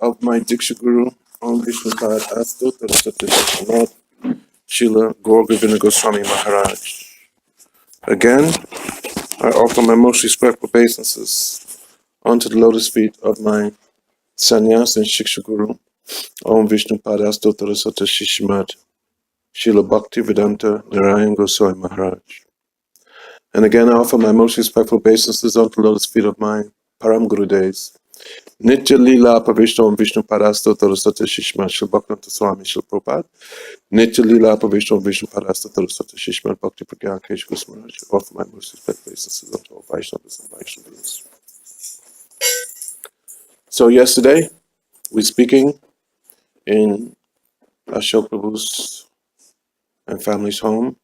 of my Diksha Guru, Om Vishnupad Astu Tarasati Lord Srila Gaur Goswami Maharaj. Again, I offer my most respectful obeisances onto the lotus feet of my sannyas and Shiksha Guru, Om Vishnupad Astu Tarasati Shishmad, Srila Bhakti Vedanta Narayan Goswami Maharaj. And again, I offer my most respectful obeisances onto the lotus feet of my Param Guru Devs, Nitya Lila Pavishnu Om Vishnu Parasto Tarasata Shishma Shil Bhakti Swami Shil Prabhupada. Nitya Lila Pavishnu Om Vishnu Parasto Tarasata Shishma Bhakti Pragyan Kesh Goswami. I offer my most respectful obeisances unto all Vaishnavas and Vaishnavas. So yesterday, we're speaking in Ashok Prabhu's and family's home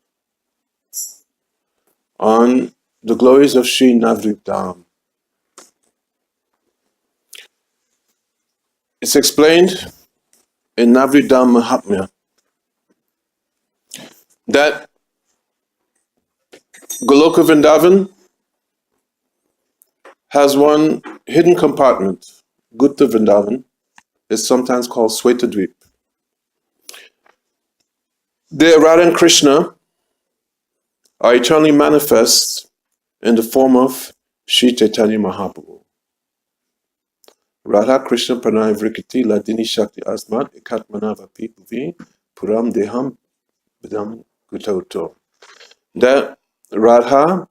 on the glories of Sri Navadvip Dham. It's explained in Navadvip Dham Mahatmya that Goloka Vrindavan has one hidden compartment. Gupta Vrindavan is sometimes called Swetadvip. There, Radha and Krishna are eternally manifest in the form of Sri Chaitanya Mahaprabhu. Radha Krishna Pranay Vrikiti Ladini Shakti Asmat Ekatmanava Pipuvi Puram Deham Vidam Gutauto. That Radha,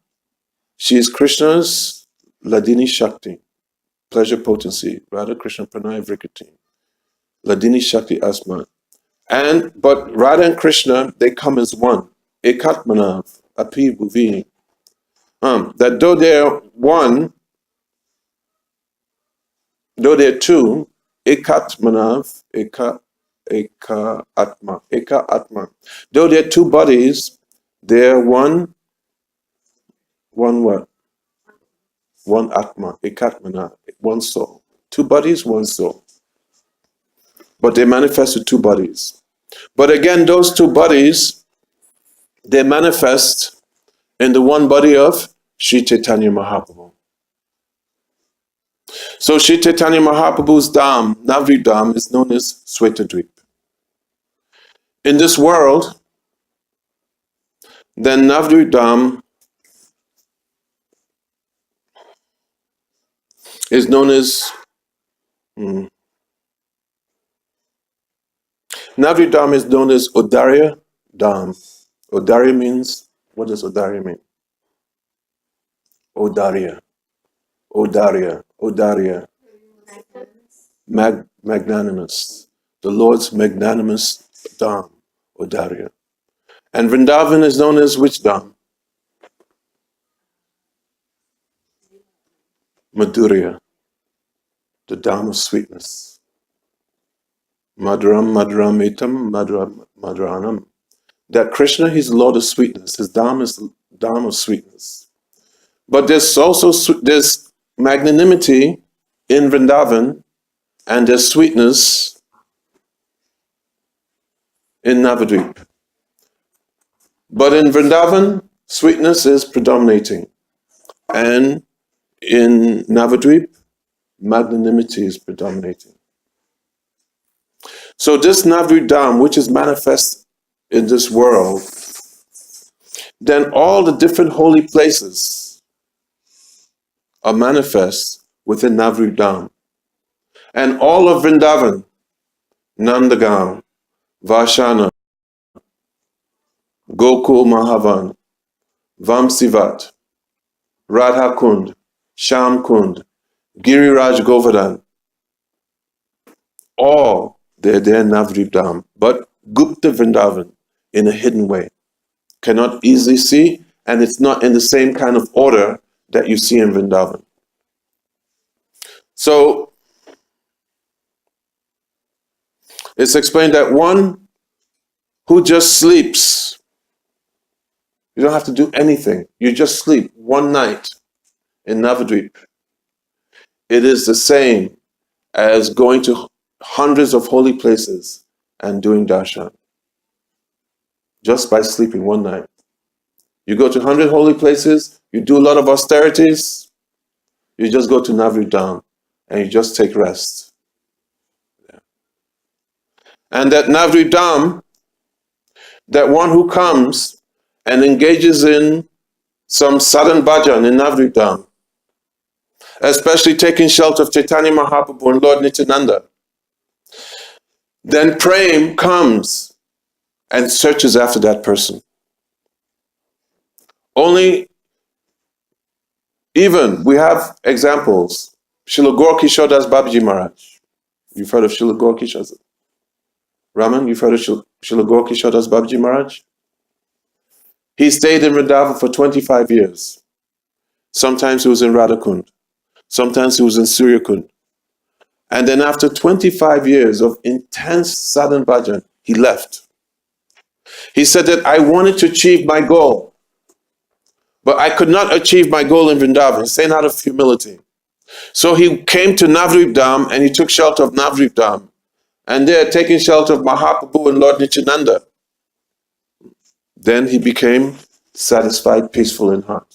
she is Krishna's Ladini Shakti, pleasure potency. Radha Krishna Pranay Vrikiti Ladini Shakti Asmat. But Radha and Krishna, they come as one. Ekatmanav Api Bhuvi. That though they're one, though they're two, Ekatmanav, Eka Atma. Though they're two bodies, they're one what? One Atma, Ekatmanav, one soul. Two bodies, one soul. But they manifest with two bodies. But again, those two bodies, they manifest in the one body of Sri Chaitanya Mahaprabhu. So Sri Chaitanya Mahaprabhu's Dham, Navadvip Dham, is known as Swetadvip. In this world, then Navadvip Dham is known as Navadvip Dham is known as Odarya Dham. Odarya means, what does Odarya mean? Odarya. Magnanimous. The Lord's magnanimous Dham, Odarya. And Vrindavan is known as which Dham? Madhurya, the Dham of sweetness. Madhuram Madhuramitam Madhuranam. That Krishna, he's the Lord of sweetness. His Dham is the Dham of sweetness. But there's also there's magnanimity in Vrindavan, and there's sweetness in Navadvip. But in Vrindavan, sweetness is predominating. And in Navadvip, magnanimity is predominating. So this Navadvip Dham, which is manifest in this world, then all the different holy places are manifest within Navadvip Dham. And all of Vrindavan, Nandagam, Vashana, Gokul Mahavan, Vamsivat, Radha Kund, Sham Kund, Giriraj Govardhan, all they're there in Navadvip Dham, but Gupta Vrindavan in a hidden way. Cannot easily see, and it's not in the same kind of order that you see in Vrindavan. So it's explained that one who just sleeps, you don't have to do anything, you just sleep one night in Navadvip. It is the same as going to hundreds of holy places and doing darshan. Just by sleeping one night. You go to 100 holy places, you do a lot of austerities, you just go to Navadvip Dham and you just take rest. And that Navadvip Dham, that one who comes and engages in some sadhan bhajan in Navadvip Dham, especially taking shelter of Chaitanya Mahaprabhu and Lord Nityananda, then Prem comes and searches after that person. Only, even, we have examples. Srila Gaur Kishore Das Babaji Maharaj. You've heard of Srila Gaur Kishore? Raman, you've heard of Srila Gaur Kishore Das Babaji Maharaj? He stayed in Vrindavan for 25 years. Sometimes he was in Radhakund. Sometimes he was in Suryakund. And then after 25 years of intense sadhan bhajan, he left. He said that I wanted to achieve my goal, but I could not achieve my goal in Vrindavan, saying out of humility. So he came to Navadvip Dham and he took shelter of Navadvip Dham. And there, taking shelter of Mahaprabhu and Lord Nityananda, then he became satisfied, peaceful in heart.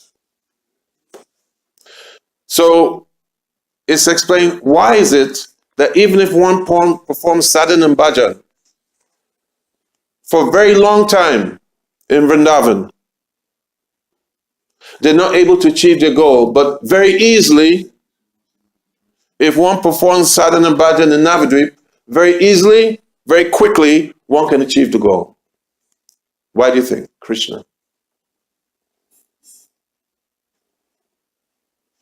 So it's explained, why is it that even if one performs sadhana and bhajan for a very long time in Vrindavan, they're not able to achieve their goal, but very easily, if one performs sadhana and bhajan in Navadvip, very easily, very quickly, one can achieve the goal. Why do you think, Krishna?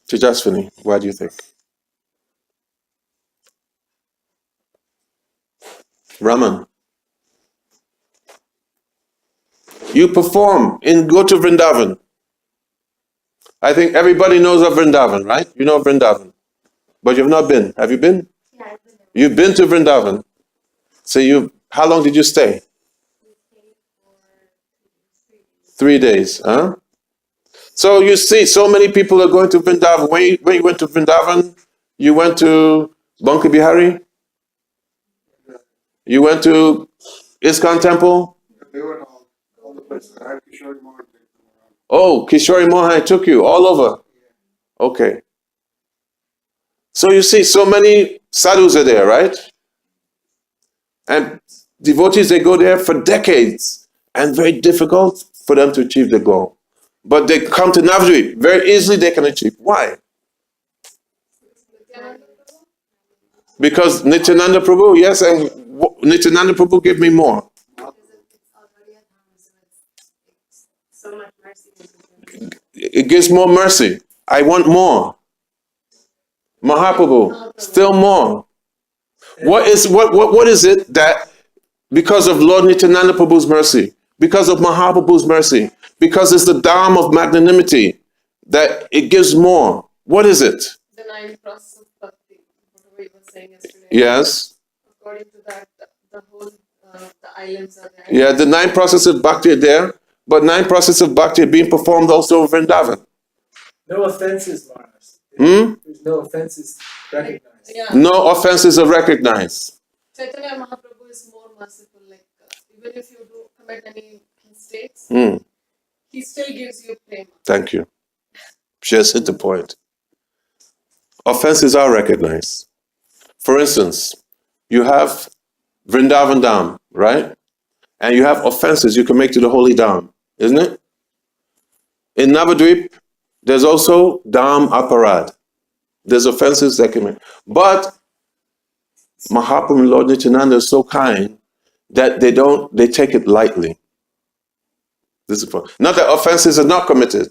Tejaswini, why do you think? Raman, you perform go to Vrindavan. I think everybody knows of Vrindavan, right? You know Vrindavan. But you've not been. Have you been? Yeah, I've been. You've been to Vrindavan. So how long did you stay? We stayed for 3 days. 3 days, huh? So you see, so many people are going to Vrindavan. When you went to Vrindavan, you went to Banka Bihari? You went to ISKCON temple? They went all the places. I had Kishore Mohan take them around. Oh, Kishore Mohan took you all over. Okay. So you see, so many sadhus are there, right? And devotees, they go there for decades, and very difficult for them to achieve the goal. But they come to Navadvip, very easily they can achieve. Why? Because Nityananda Prabhu, yes, and Nityananda Prabhu gave me more. Because it's already a time, so it's so much mercy. It gives more mercy. I want more. Mahaprabhu, still more. What is it that, because of Lord Nityananda Prabhu's mercy, because of Mahaprabhu's mercy, because it's the Dham of magnanimity, that it gives more? What is it? The 9 process of bhakti, what we were saying yesterday. Yes. According to that, the whole, the islands are there. Yeah, the 9 processes of bhakti are there, but 9 processes of bhakti are being performed also in Vrindavan. No offenses, Maharaj. There's no offenses recognized. Yeah. No offenses are recognized. Chaitanya Mahaprabhu is more merciful. Like even if you do commit any mistakes, he still gives you prema. Thank you. She has hit the point. Offenses are recognized. For instance, you have Vrindavan Dham, right? And you have offenses you can make to the holy Dham, isn't it? In Navadvip, there's also Dham Aparad. There's offenses that can make. But Mahaprabhu and Lord Nityananda are so kind that they take it lightly. This is the point. Not that offenses are not committed,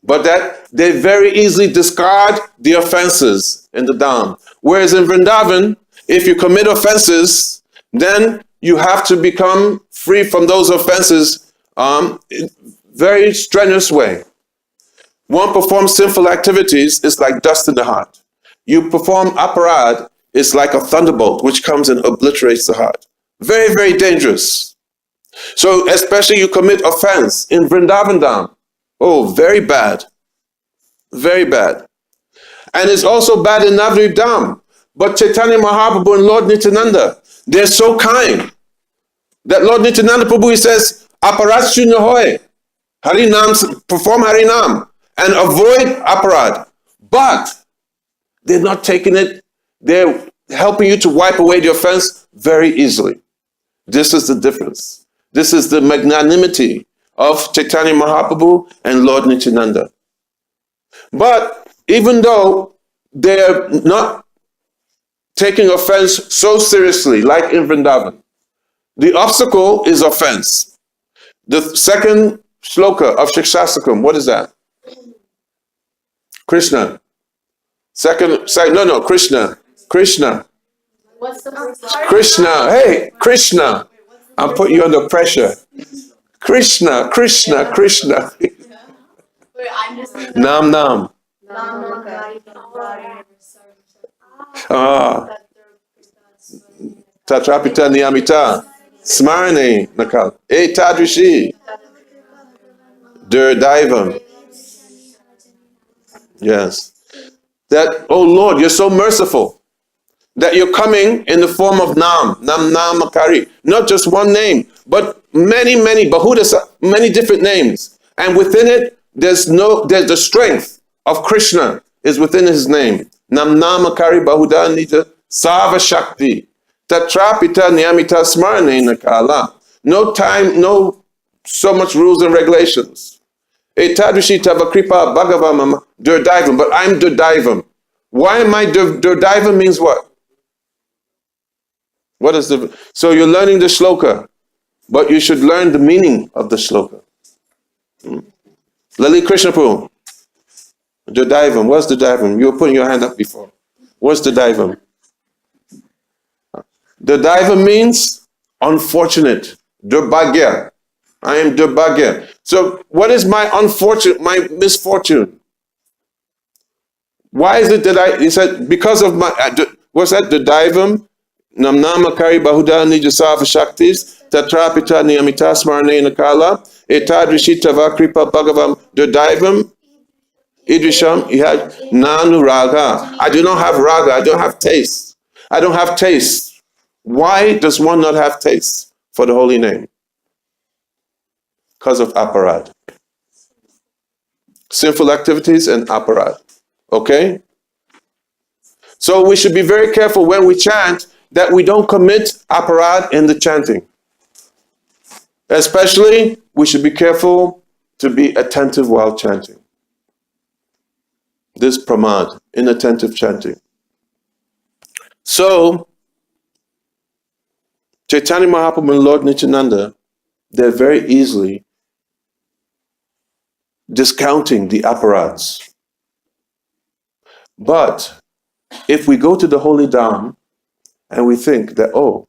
but that they very easily discard the offenses in the Dham. Whereas in Vrindavan, if you commit offenses, then you have to become free from those offenses in very strenuous way. One performs sinful activities, it's like dust in the heart. You perform aparad, it's like a thunderbolt which comes and obliterates the heart. Very, very dangerous. So especially you commit offense in Vrindavan Dham. Oh, very bad. Very bad. And it's also bad in Navadvip Dham. But Chaitanya Mahaprabhu and Lord Nityananda, they're so kind that Lord Nityananda Prabhu, he says, aparad shunya hoy. Harinam, perform Harinam and avoid aparad. But they're not taking it, they're helping you to wipe away the offense very easily. This is the difference. This is the magnanimity of Chaitanya Mahaprabhu and Lord Nityananda. But even though they're not taking offense so seriously, like in Vrindavan, the obstacle is offense. The second shloka of Shikshastakam, what is that? Krishna. Krishna. Krishna. What's the first Krishna. Hey, Krishna. I'm putting you under pressure. Krishna. Krishna. Krishna. Wait, I missed it. Nam Nam. Ah. Tatrapita Niyamita. Smarane Nakal. Etadrishi. Durdaivam. Yes. That, oh Lord, you're so merciful that you're coming in the form of Nam Makari. Not just one name, but many, Bahudasa, many different names. And within it, there's the strength of Krishna is within his name. Nam Makari Bahuda Nita Sava Shakti. Tatrapita Niyamita Smarane Nakala. No time, no so much rules and regulations. Etadrishi Tavakripa Bhagavam Durdaivam, but I'm Durdaivam. Why am I Durdaivam means what? What is the so you're learning the shloka, but you should learn the meaning of the shloka. Lali Krishnapur. Durdaivam. What's Durdaivam? You were putting your hand up before. What's Durdaivam? Durdaivam means unfortunate. Durbhagya. I am Durbhagya. So what is my misfortune? Why is it that he said, because of my, what's that, the Daivam, Namnamakari Bahuda Nijasava Shaktis, Tatrapita Niyamita Smarane Nakala, Etadrishi Tavakripa Bhagavam, the Daivam, Idrisham, he had Nanu Raga. I do not have Raga, I don't have taste. I don't have taste. Why does one not have taste for the holy name? Because of aparad. Sinful activities and aparad. Okay? So we should be very careful when we chant that we don't commit aparad in the chanting. Especially, we should be careful to be attentive while chanting. This pramad, inattentive chanting. So, Chaitanya Mahaprabhu and Lord Nityananda, they're very easily discounting the aparads. But if we go to the Holy Dham and we think that, oh,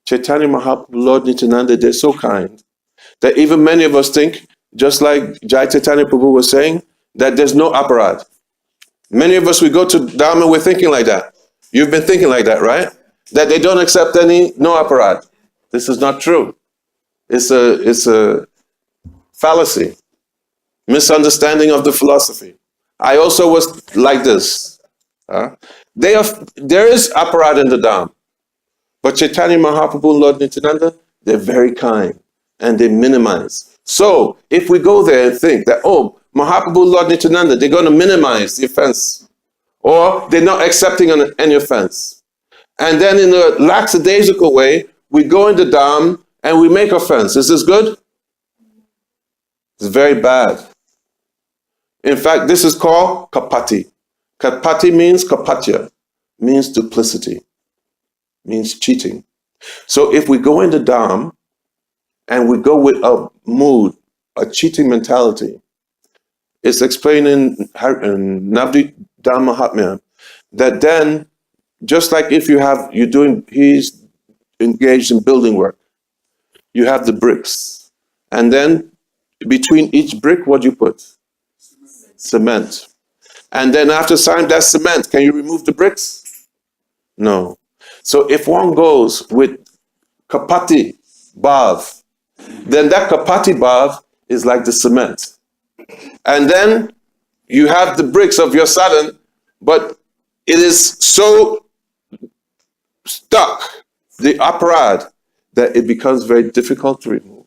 Chaitanya Mahaprabhu, Lord Nityananda, they're so kind, that even many of us think, just like Jai Chaitanya Prabhu was saying, that there's no aparad. Many of us, we go to Dham and we're thinking like that. You've been thinking like that, right? That they don't accept no aparad. This is not true. It's a fallacy. Misunderstanding of the philosophy. I also was like this. There is aparad in the Dham. But Chaitanya Mahaprabhu and Lord Nityananda, they're very kind and they minimize. So if we go there and think that, oh, Mahaprabhu, Lord Nityananda, they're going to minimize the offense, or they're not accepting any offense. And then in a lackadaisical way, we go in the Dham and we make offense. Is this good? It's very bad. In fact, this is called kapati. Kapati means kapatya, means duplicity, means cheating. So if we go in the Dham and we go with a mood, a cheating mentality, it's explained in Navadvip Dham Mahatmya that then, just like if he's engaged in building work, you have the bricks, and then between each brick, what do you put? Cement. And then after signing that cement, can you remove the bricks? No. So if one goes with kapati bhav, then that kapati bhav is like the cement. And then you have the bricks of your sadhan, but it is so stuck, the aparad, that it becomes very difficult to remove.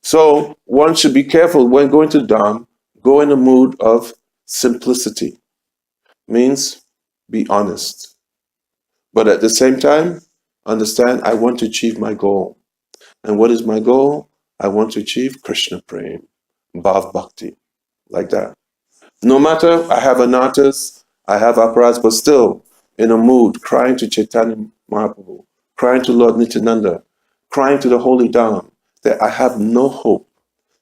So one should be careful when going to Dham, go in a mood of simplicity. Means be honest. But at the same time, Understand? I want to achieve my goal. And what is my goal? I want to achieve Krishna Prem, Bhav Bhakti, like that. No matter, I have anatas, I have aparats, but still in a mood, crying to Chaitanya Mahaprabhu, crying to Lord Nityananda, crying to the Holy Dham, that I have no hope,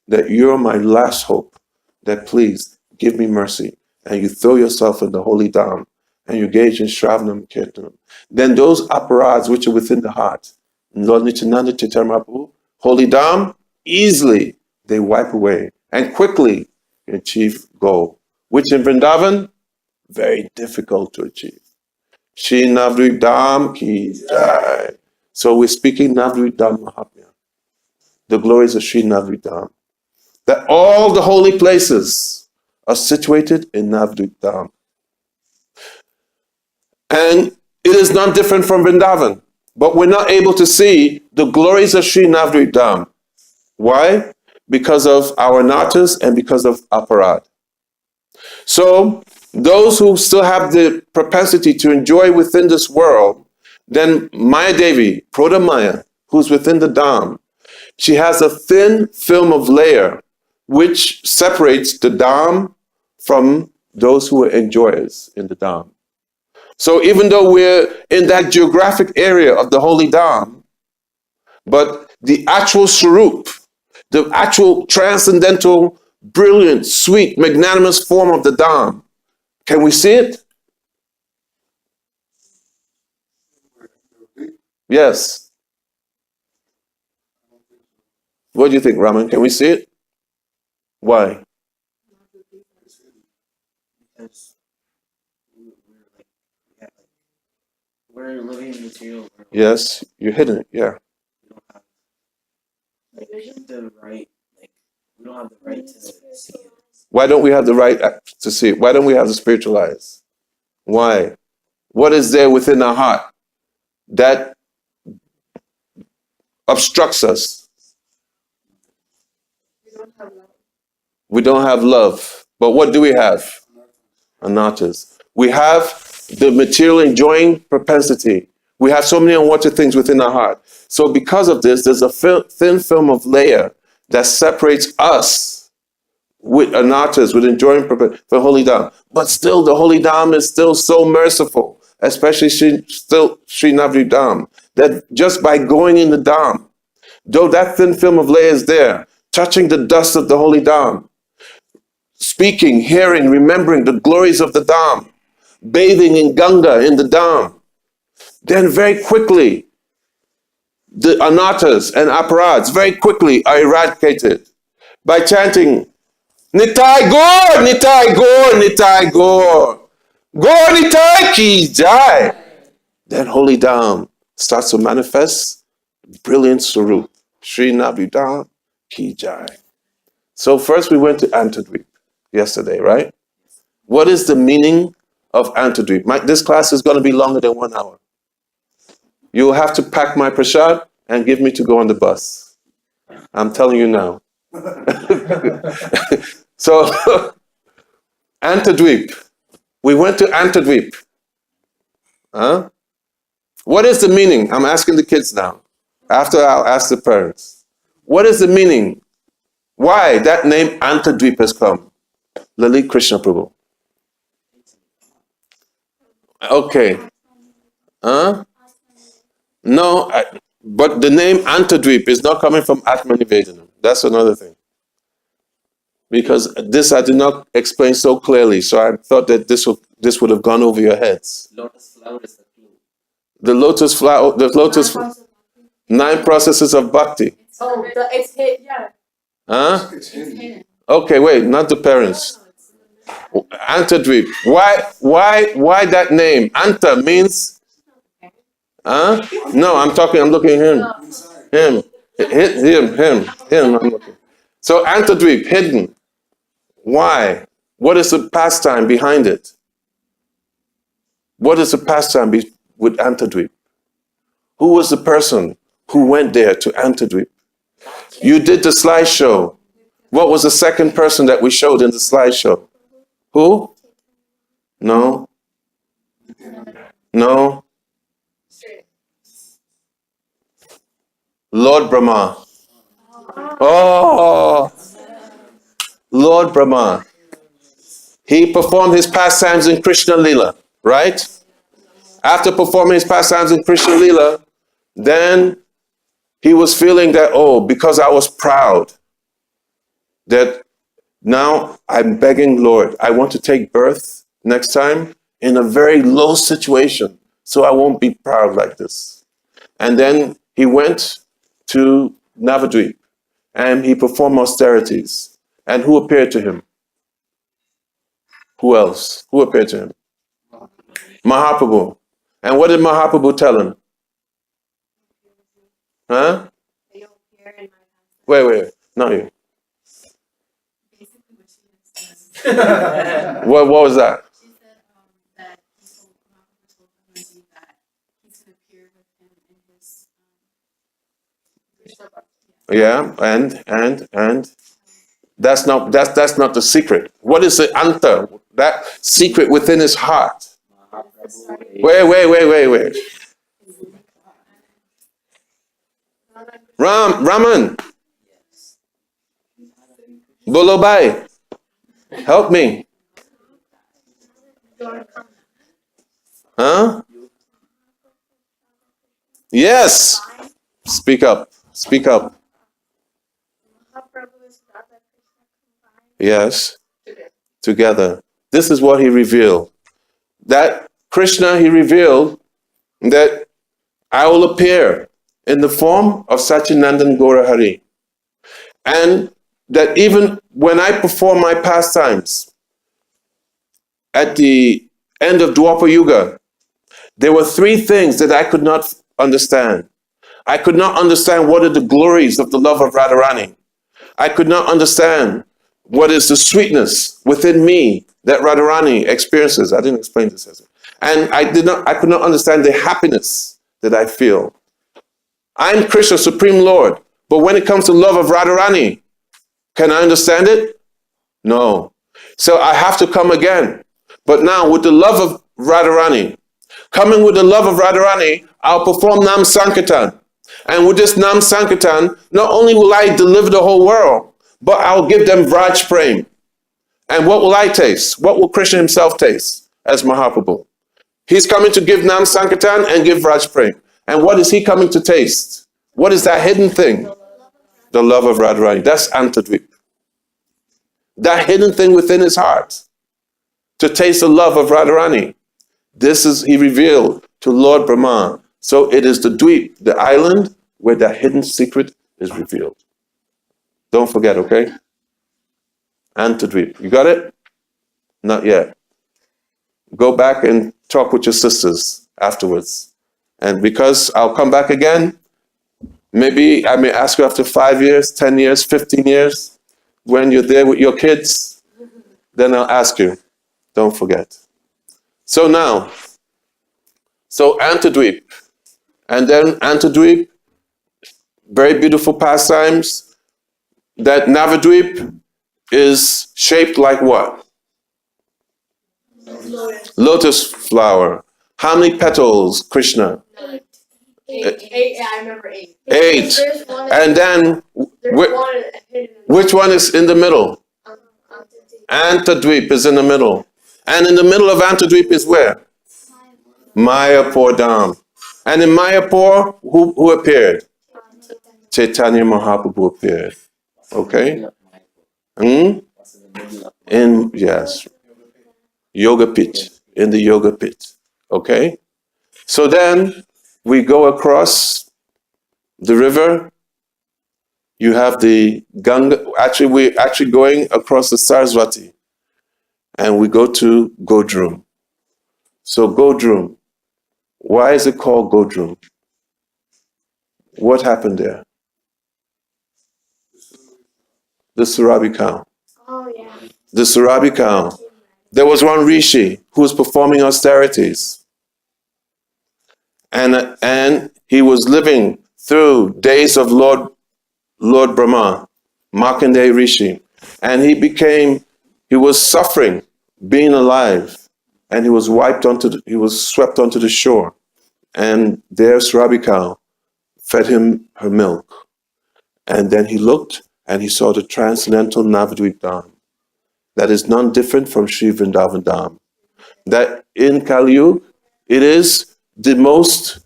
that you're my last hope, that please give me mercy. And you throw yourself in the Holy Dham, and you engage in Shravanam Kirtanam. Then those aparats which are within the heart, Lord Nityananda, Chaitanya Mahaprabhu, Holy Dham, easily they wipe away and quickly achieve goal. Which in Vrindavan, very difficult to achieve. Shri Navadvip Dham ki jai. So we're speaking Navadvip Dham Mahatmya, the glories of Shri Navadvip Dham. That all the holy places are situated in Navadvip Dham. And it is not different from Vrindavan, but we're not able to see the glories of Shri Navadvip Dham. Why? Because of our natas and because of aparad. So those who still have the propensity to enjoy within this world, then Maya Devi, Proto Maya, who's within the Dham, she has a thin film of layer which separates the Dham from those who are enjoyers in the Dham. So even though we're in that geographic area of the Holy Dham, but the actual Sarup, the actual transcendental, brilliant, sweet, magnanimous form of the Dham, can we see it? Yes. What do you think, Raman? Can we see it? Why? Because we're living in material world. Yes, you're hidden it, yeah. We don't have the right, we don't have the right to see it. Why don't we have the right to see it? Why don't we have the spiritual eyes? Why? What is there within our heart that obstructs us? We don't have love. We don't have love. But what do we have? Anatas. We have the material enjoying propensity. We have so many unwanted things within our heart. So because of this, there's a thin film of layer that separates us with anatas, with enjoying propensity, the Holy Dham. But still, the Holy Dham is still so merciful, especially Sri Navadvip Dham, that just by going in the Dham, though that thin film of layer is there, touching the dust of the Holy Dham, speaking, hearing, remembering the glories of the Dham, bathing in Ganga in the Dham, then very quickly, the anatas and aparads very quickly are eradicated by chanting, Nitai Gaur, Nitai Gaur, Nitai Gaur, Gaur Nitai ki jai. Then Holy Dham starts to manifest brilliant Sarup, Sri Navadvip Dham ki jai. So first we went to Antadweep yesterday, right? What is the meaning of Antadweep? This class is going to be longer than 1 hour. You'll have to pack my prasad and give me to go on the bus. I'm telling you now. So, Antadweep. We went to Antadweep. Huh? What is the meaning? I'm asking the kids now. After I'll ask the parents. What is the meaning? Why that name Antadweep has come? Lalit Krishna Prabhu. Okay. Huh? No, but the name Antadweep is not coming from Atmanivedanam. That's another thing. Because this I did not explain so clearly, so I thought that this would have gone over your heads. Lotus flower is the clue. The lotus flower, the lotus, 9 processes of bhakti. Oh, it's hit, yeah. Huh? It's hidden. Okay, wait, not the parents. Antadweep. Why that name? Anta means, huh? No, I'm looking at him. Inside. Him, I'm looking. So Antadweep, hidden. Why? What is the pastime behind it? What is the pastime with Antadweep? Who was the person who went there to Antadweep? You did the slideshow. What was the second person that we showed in the slideshow? Who? No. No. Lord Brahma. Oh, Lord Brahma. He performed his pastimes in Krishna Lila, right? After performing his pastimes in Krishna Lila, then he was feeling that, oh, because I was proud, that now I'm begging, Lord, I want to take birth next time in a very low situation, so I won't be proud like this. And then he went to Navadvip and he performed austerities. And who appeared to him? Who else? Who appeared to him? Mahaprabhu. And what did Mahaprabhu tell him? Huh? You'll appear in my house. Wait, not you. Basically what she has done. What was that? She said that he told Mahaprabhu told Brahmaji that he's going to appear with him in his Krishna Bhakti. Yeah, and that's not the secret. What is the anta? That secret within his heart. Wait. Raman. Bolobai. Help me. Huh? Yes. Speak up. Yes. Together. This is what he revealed. That Krishna, he revealed that I will appear in the form of Satchidananda Gaura Hari. And that even when I perform my pastimes at the end of Dwapara Yuga, there were three things that I could not understand. I could not understand what are the glories of the love of Radharani. I could not understand what is the sweetness within me that Radharani experiences. I didn't explain this as it. And I could not understand the happiness that I feel. I'm Krishna, Supreme Lord. But when it comes to love of Radharani, can I understand it? No. So I have to come again. But now with the love of Radharani, coming with the love of Radharani, I'll perform Nam Sankirtan. And with this Nam Sankirtan, not only will I deliver the whole world, but I'll give them Vraj Prem. And what will I taste? What will Krishna himself taste as Mahaprabhu? He's coming to give Nam Sankirtan and give Vraj Prem. And what is he coming to taste? What is that hidden thing? The love of Radharani. That's Antadvip. That hidden thing within his heart. To taste the love of Radharani. This is, he revealed to Lord Brahma. So it is the Dweep, the island, where that hidden secret is revealed. Don't forget, okay? Antadvip. You got it? Not yet. Go back and talk with your sisters afterwards. And because I'll come back again, maybe I may ask you after 5 years, 10 years, 15 years, when you're there with your kids, then I'll ask you. Don't forget. So Antadvip. And then Antadvip, very beautiful pastimes. That Navadvip is shaped like what? Lotus flower. How many petals, Krishna? 8. Yeah, I remember 8. 8. And then, which one is in the middle? Antadvip is in the middle. And in the middle of Antadvip is where? Mayapur Dham. And in Mayapur, who appeared? Chaitanya Mahaprabhu appeared. Okay? Yes. Yoga pit. In the yoga pit. Okay? So then we go across the river. You have the Ganga. Actually, we're actually going across the Saraswati. And we go to Godrum. So Godrum. Why is it called Godrum? What happened there? The Surabi cow. Oh, yeah. The Surabi cow. There was one rishi who was performing austerities. And he was living through days of Lord Brahma, Markandeya Rishi. And he was suffering being alive. And he was swept onto the shore. And there Surabi cow fed him her milk. And then he looked and he saw the transcendental Navadvip Dham. That is none different from Sri Vrindavan Dham. That in Kali Yuga, it is the most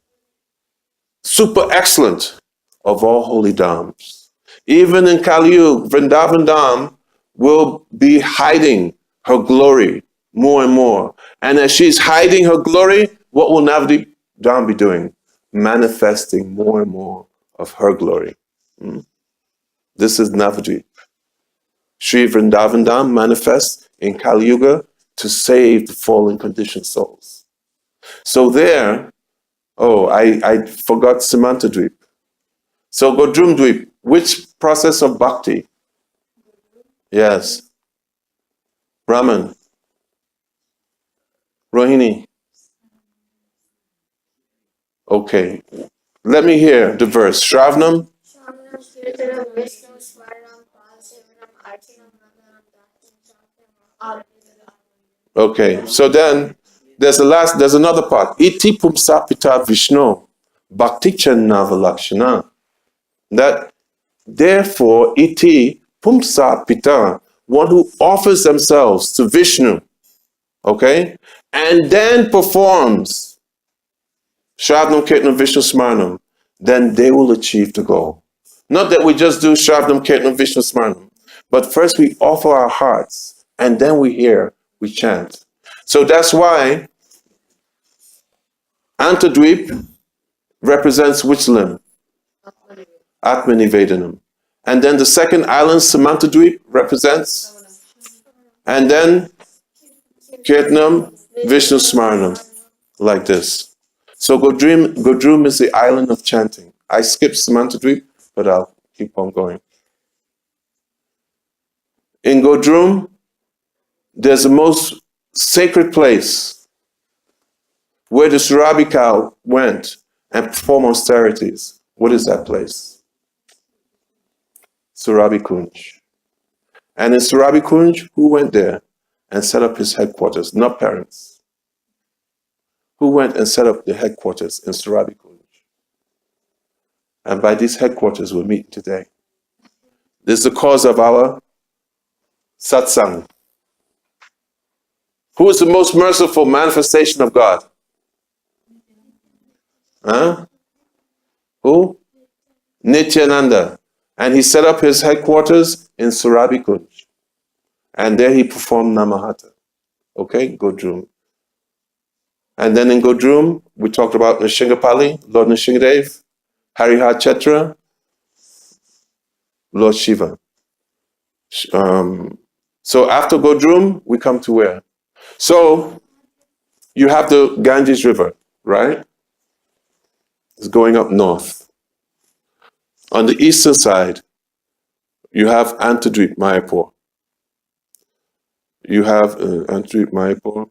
super excellent of all holy dhams. Even in Kali Yuga, Vrindavan Dham will be hiding her glory more and more. And as she's hiding her glory, what will Navadvip Dham be doing? Manifesting more and more of her glory. This is Navadvip. Sri Vrindavan Dham manifests in Kali Yuga to save the fallen conditioned souls. So there, I forgot Samantadvip. So Godrumdvip, which process of bhakti? Yes. Brahman. Rohini. Okay. Let me hear the verse. Shravnam. Okay. So then there's another part. Iti pumsapita Vishnu. Bhakti Navalakshana. That therefore iti pumsapita, one who offers themselves to Vishnu, okay, and then performs Shravnam Kirtanam Vishnu Smarnam, then they will achieve the goal. Not that we just do Shravnam Kirtanam Vishnu Smarnam, but first we offer our hearts, and then we chant. So that's why Antadvip represents which limb? Atmanivedanam. And then the second island, Samantadvip, represents, and then Kirtanam, Vishnu Smarnam, like this. So Godrum is the island of chanting. I skipped Samantadvip, but I'll keep on going. In Godrum, there's the most sacred place where the Surabi cow went and performed austerities. What is that place? Surabi Kunj. And in Surabi Kunj, who went there and set up his headquarters? Not parents. Who went and set up the headquarters in Surabi Kunj? And by these headquarters we're meeting today. This is the cause of our satsang. Who is the most merciful manifestation of God? Huh? Who? Nityananda. And he set up his headquarters in Surabi Kunj. And there he performed Namahata. Okay, Godrum. And then in Godrum, we talked about Nrsimhapali, Lord Nrsimhadev, Hariha Chetra, Lord Shiva. So after Godrum, we come to where? So you have the Ganges River, right? It's going up north. On the eastern side, you have Antadvip Mayapur. You have Antadvip Mayapur.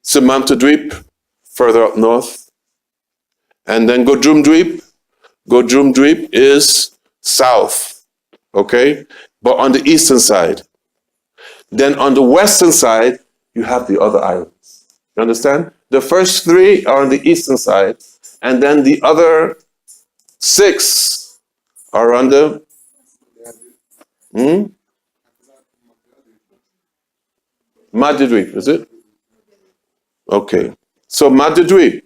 Samantadvip, further up north. And then Godrumdvip. Godrumdvip is south, okay? But on the eastern side. Then on the western side, you have the other islands. You understand? The first three are on the eastern side, and then the other 6 are on the Madhudvip, is it? Okay. So Madhudvip.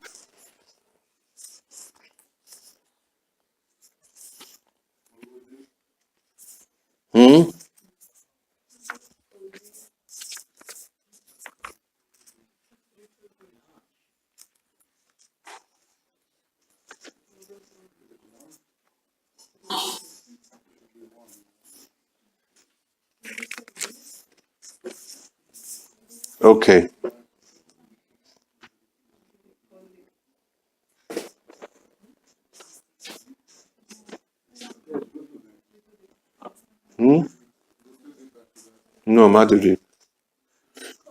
Okay. No, Madhudvip.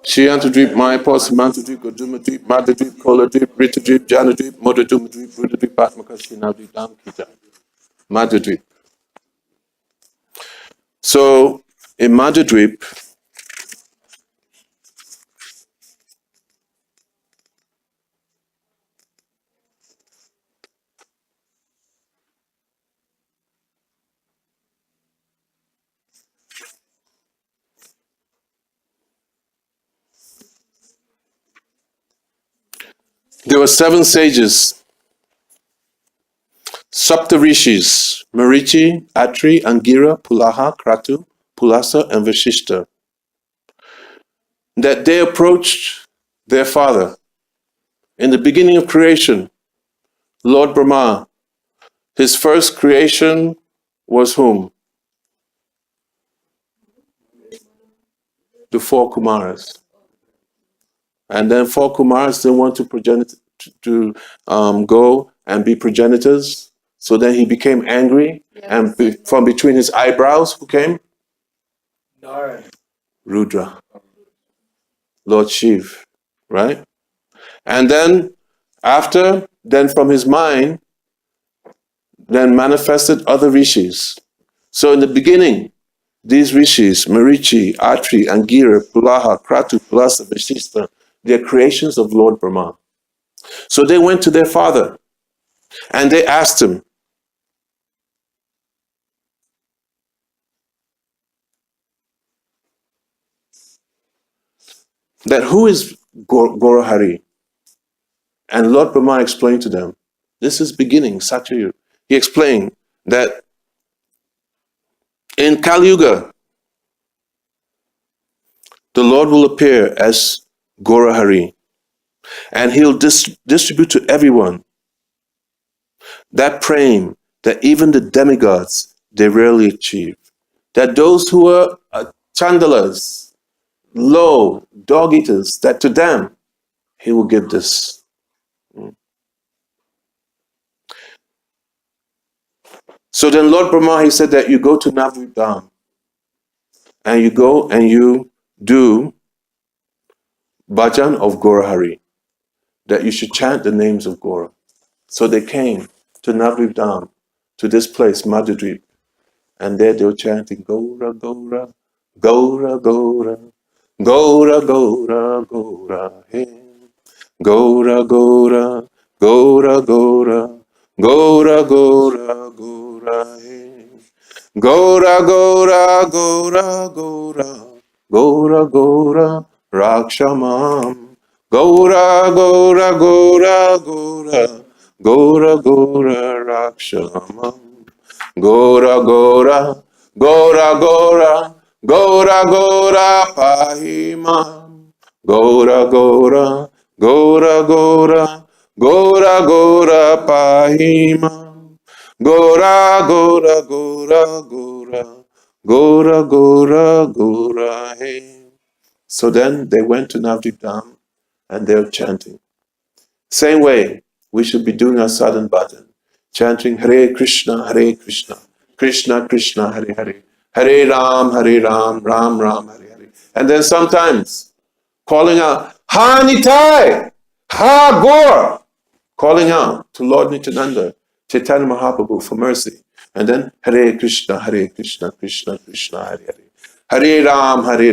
Shiyantadvip, Mayapur, Samantadvip, Godumadvip, Madhudvip, Koladvip, Ritadvip, Janadvip, Modadumadvip, Rudadvip, Atmakashinadvip, Damkita. Madhudvip. So in Madhudvip, There were 7 sages, Saptarishis, Marichi, Atri, Angira, Pulaha, Kratu, Pulasa, and Vashishta, that they approached their father. In the beginning of creation, Lord Brahma, his first creation was whom? The 4 Kumaras. And then 4 Kumaras didn't want to go and be progenitors. So then he became angry, and from between his eyebrows, who came? Nara. Rudra, Lord Shiv, right? And then from his mind, then manifested other rishis. So in the beginning, these rishis, Marichi, Atri, Angira, Pulaha, Kratu, Pulasa, Vashishta, they're creations of Lord Brahma. So they went to their father and they asked him, that who is Gorahari? And Lord Brahma explained to them, this is beginning, Satyayuga. He explained that in Kali Yuga, the Lord will appear as Gorahari, and he'll distribute to everyone that praying that even the demigods, they rarely achieve. That those who are chandalas, low, dog eaters, that to them, he will give this. So then Lord Brahma, he said that you go to Navadvip Dham, and you go and you do bhajan of Gorahari, that you should chant the names of Gora. So they came to Navadvip Dham, to this place, Madhudvip, and there they were chanting Gora, Gora, Gora, Gora, Gora, Gora, Gora, hey. Gora, Gora, Gora, Gora, Gora, Gora, Gora, hey. Gora, Gora, Gora, Gora, Gora, Gora, Rakshamam. Gora, Gora, Gora, Gora, Gora, Gora, Rakshamam. Gora, Gora, Gora, Gora, Gora, Gora, Pahimam. Gora, Gora, Gora, Gora, Gora, Gora, Pahimam. Gora, Gora, Gora, Gora, Gora, Gora, Gora, hey. So then they went to Navadvip Dham and they were chanting. Same way, we should be doing our sadhan bhajan, chanting Hare Krishna, Krishna Krishna, Hare Hare, Hare Ram, Ram Ram, Hare Hare. And then sometimes calling out, Ha Nitai, Ha Gaur, calling out to Lord Nityananda, Chaitanya Mahaprabhu for mercy. And then Hare Krishna, Krishna Krishna, Hare Hare. Hare Ram, Ram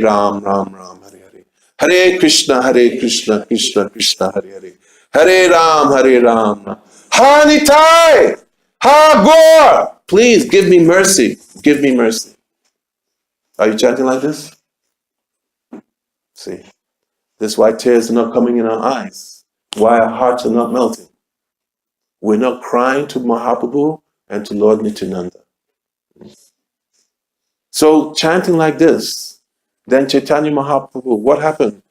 Ram, Hare Hare. Hare Krishna, Krishna Krishna, Hare Hare. Hare Ram, Ram. Ha Nitai, Ha Gaur, please give me mercy, give me mercy. Are you chanting like this? See, this is why tears are not coming in our eyes, why our hearts are not melting. We're not crying to Mahaprabhu and to Lord Nityananda. So chanting like this, then Chaitanya Mahaprabhu, what happened?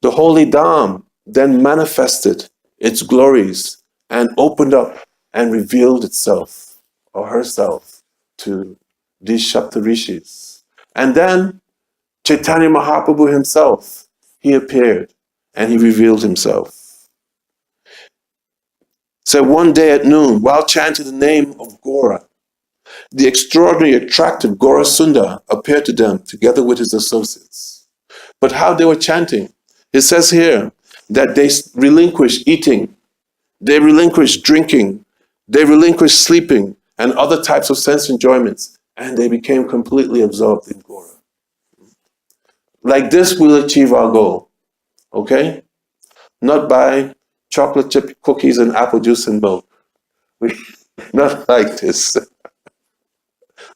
The holy Dham then manifested its glories and opened up and revealed itself or herself to these Saptarishis. And then Chaitanya Mahaprabhu himself, he appeared and he revealed himself. So one day at noon, while chanting the name of Gora, the extraordinary attractive Gora Sundar appeared to them together with his associates. But how they were chanting, it says here that they relinquished eating, they relinquished drinking, they relinquished sleeping and other types of sense enjoyments, and they became completely absorbed in Gora. Like this, we'll achieve our goal, okay? Not by chocolate chip cookies and apple juice and milk. Not like this.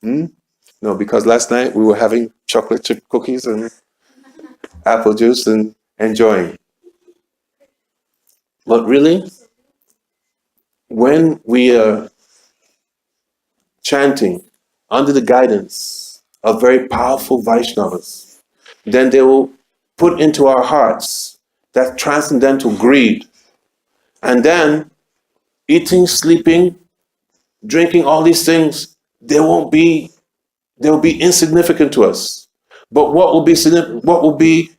No, because last night we were having chocolate chip cookies and apple juice and enjoying. But really, when we are chanting under the guidance of very powerful Vaishnavas, then they will put into our hearts that transcendental greed. And then eating, sleeping, drinking, all these things, they'll be insignificant to us. But what will be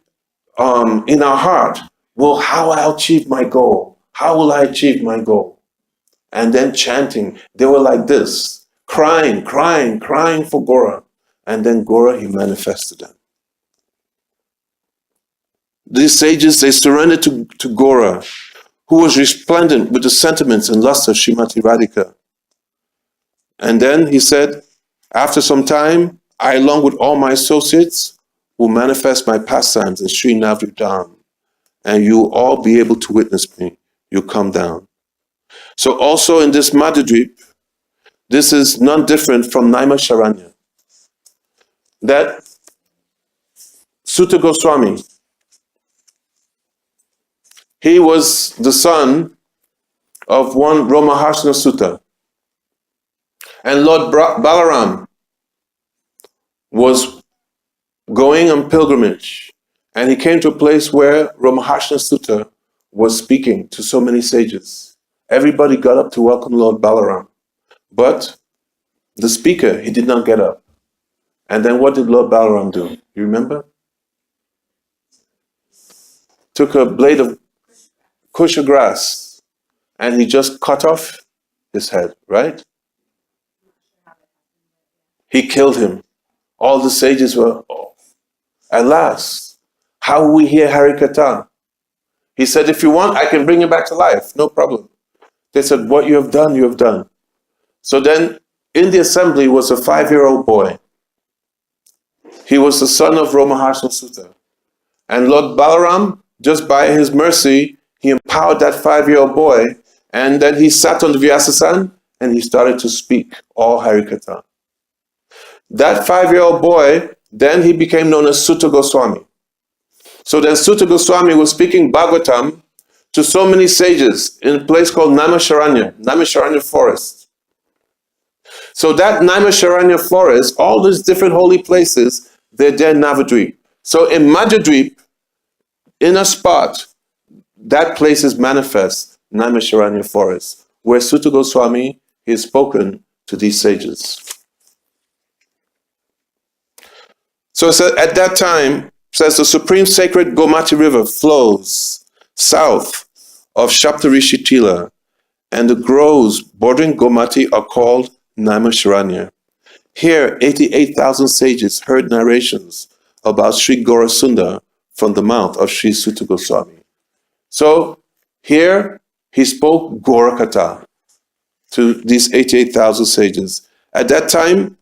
in our heart? Well, how will I achieve my goal? How will I achieve my goal? And then chanting, they were like this, crying for Gora. And then Gora, he manifested them. These sages, they surrendered to Gora, who was resplendent with the sentiments and lust of Srimati Radhika. And then he said, after some time, I, along with all my associates, will manifest my pastimes in Sri Navri Dham, and you will all be able to witness me. You'll come down. So also in this Madhudvip, this is none different from Naima Sharanya. That Sutta Goswami, he was the son of one Ramaharshana Sutta. And Lord Balaram was going on pilgrimage, and he came to a place where Ramaharshana Sutta was speaking to so many sages. Everybody got up to welcome Lord Balaram, but the speaker, he did not get up. And then what did Lord Balaram do? You remember? Took a blade of kusha grass and he just cut off his head, right? He killed him. All the sages were, oh, at last, how will we hear Harikatha? He said, if you want, I can bring you back to life, no problem. They said, what you have done, you have done. So then in the assembly was a 5-year-old boy. He was the son of Ramaharshana Sutta. And Lord Balaram, just by his mercy, he empowered that 5-year-old boy, and then he sat on the Vyasasan and he started to speak all Harikatha. That 5-year-old boy, then he became known as Sutta Goswami. So then Sutta Goswami was speaking Bhagavatam to so many sages in a place called Naimisharanya forest. So that Naimisharanya forest, all these different holy places, they're there in Navadvip. So in Madhudvip, in a spot, that place is manifest, Naimisharanya forest, where Sutta Goswami has spoken to these sages. So at that time, says the supreme sacred Gomati river flows south of Saptarishi Tila, and the groves bordering Gomati are called Naimisharanya. Here, 88,000 sages heard narrations about Sri Gaurasundar from the mouth of Sri Sutta Goswami. So here, he spoke Gaurakatha to these 88,000 sages. At that time,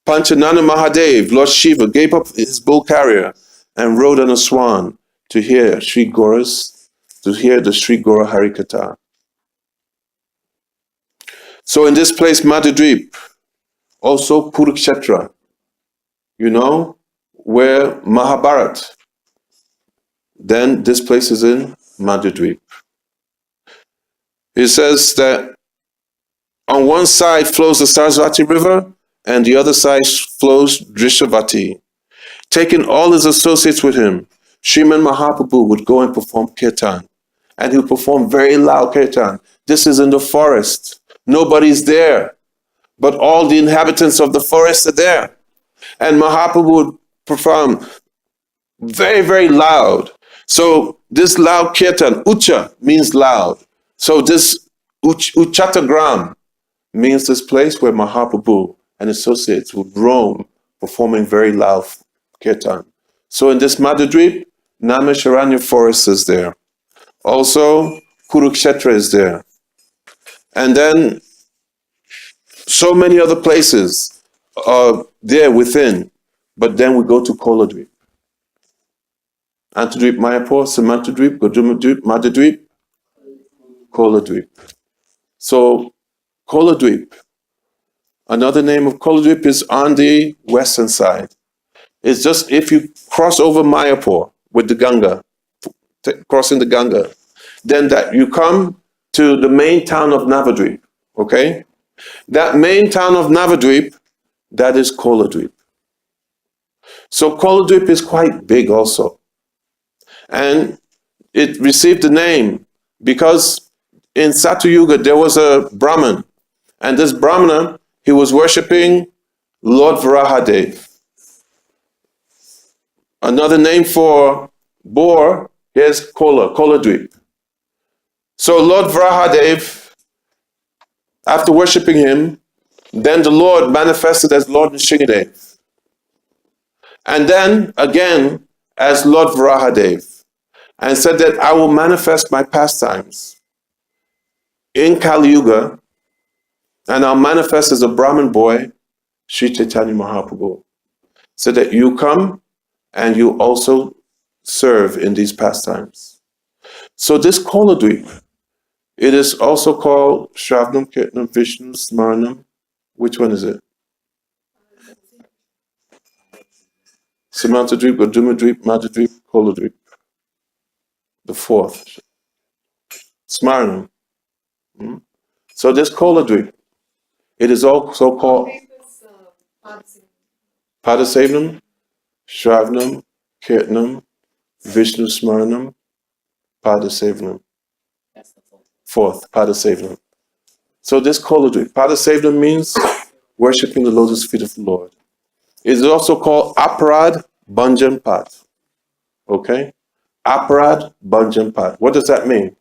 Panchanana Mahadev, Lord Shiva, gave up his bull carrier and rode on a swan to hear the Sri Gaura Harikatha. So in this place, Madhudvip, also Kurukshetra, you know, where Mahabharat, then this place is in Madhudvip. It says that on one side flows the Sarasvati river, and the other side flows Drishavati. Taking all his associates with him, Sriman Mahaprabhu would go and perform kirtan. And he would perform very loud kirtan. This is in the forest. Nobody's there. But all the inhabitants of the forest are there. And Mahaprabhu would perform very, very loud. So this loud kirtan, Ucha, means loud. So this Uchatagram means this place where Mahaprabhu and associates would roam, performing very loud kirtan. So in this Madhudvip, Naimisharanya forest is there. Also, Kurukshetra is there. And then so many other places are there within. But then we go to Koladvip. Antadvip, Mayapur, Samantadvip, Godumadvip, Madhudvip, Koladvip. So Koladvip, another name of Koladvip, is on the western side. It's just if you cross over Mayapur with the Ganga, crossing the Ganga, then that you come to the main town of Navadvip, okay? That main town of Navadvip, that is Koladvip. So Koladvip is quite big also. And it received the name because in Satuyuga there was a Brahmin. And this Brahmana, he was worshipping Lord Varahadev. Another name for boar is Koladvip. So Lord Varahadev, after worshipping him, then the Lord manifested as Lord Nrsingadev. And then again as Lord Varahadev. And said that I will manifest my pastimes in Kali Yuga, and I'll manifest as a Brahmin boy, Sri Chaitanya Mahaprabhu. So that you come and you also serve in these pastimes. So this Koladvip, it is also called Shravnam, Kirtanam, Vishnu, Smaranam. Which one is it? Samantadvip, Gadumadvip, Madhudvip, Koladvip. The fourth. Smaranam. So this Koladvip, it is also called Padasevanam, Shravnam, Kirtanam, Vishnu Smaranam, Padasevanam. That's the full. Fourth, Padasevanam. So this Koladvip, Padasevanam means worshipping the lotus feet of the Lord. It is also called Aparad Bhanjan Pat. Okay? Aparad Bhanjan Pat. What does that mean?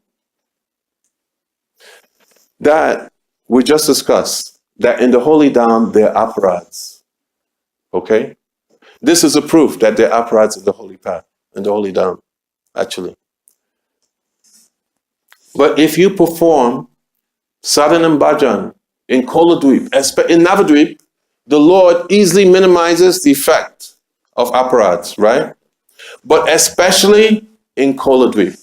That we just discussed that in the holy dham there are aparads. Okay? This is a proof that there are aparads in the holy path, in the holy dham, actually. But if you perform sadhanam bhajan in Koladvip, in Navadvip, the Lord easily minimizes the effect of aparads, right? But especially in Koladvip.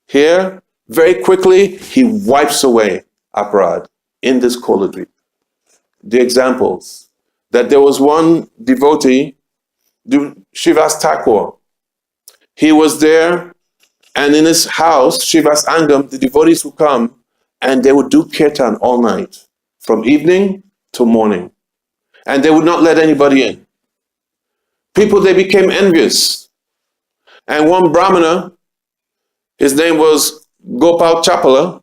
Here, very quickly, he wipes away aparad in this Koladvip. The examples, that there was one devotee, Srivas Thakur. He was there, and in his house, Srivas Angam, the devotees would come, and they would do kirtan all night, from evening to morning. And they would not let anybody in. People, they became envious. And one Brahmana, his name was Gopal Chapala,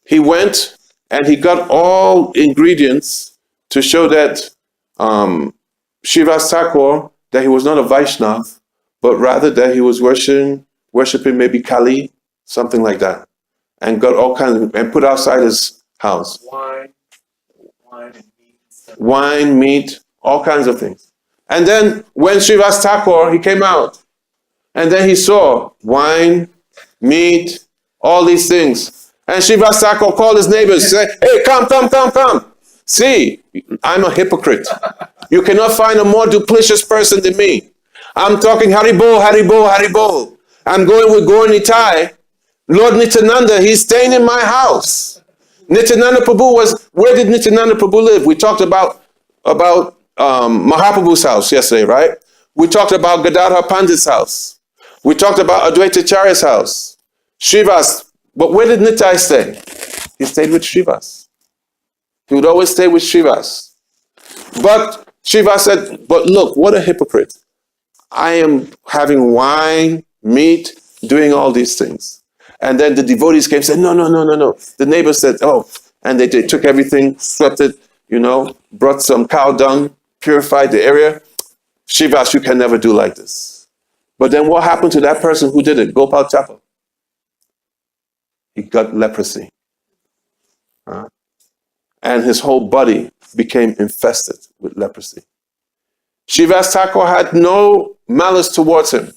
he went and he got all ingredients to show that Srivas Thakur, that he was not a Vaishnav, but rather that he was worshiping maybe Kali, something like that. And got all kinds of, and put outside his house. Wine and meat. Stuff. Wine, meat, all kinds of things. And then when Srivas Thakur, he came out, and then he saw wine, meat, all these things. And Srivas Thakur called his neighbors, say, hey, come. See, I'm a hypocrite. You cannot find a more duplicitous person than me. I'm talking Haribol. I'm going with Gaur Nitai. Lord Nityananda, he's staying in my house. Nityananda Prabhu was, where did Nityananda Prabhu live? We talked about Mahaprabhu's house yesterday, right? We talked about Gadadhar Pandit's house. We talked about Advaita Charya's house. Srivas, but where did Nitai stay? He stayed with Srivas. He would always stay with Srivas. But Srivas said, but look, what a hypocrite. I am having wine, meat, doing all these things. And then the devotees came and said, no. The neighbors said, oh, and they took everything, swept it, brought some cow dung, purified the area. Srivas, you can never do like this. But then what happened to that person who did it? Gopal Chapal. He got leprosy. And his whole body became infested with leprosy. Srivas Thakur had no malice towards him.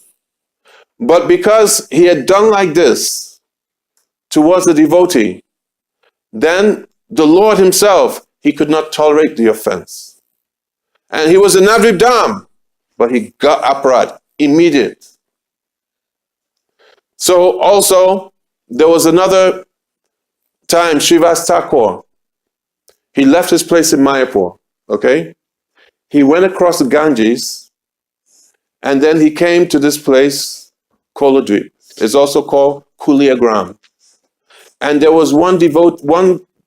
But because he had done like this towards the devotee, then the Lord himself, he could not tolerate the offense. And he was in Navadvip Dham, but he got aparad, immediate. So also, there was another time, Srivas Thakur, he left his place in Mayapur, okay? He went across the Ganges, and then he came to this place, Koladvip. is also called Kuliagram. And there was one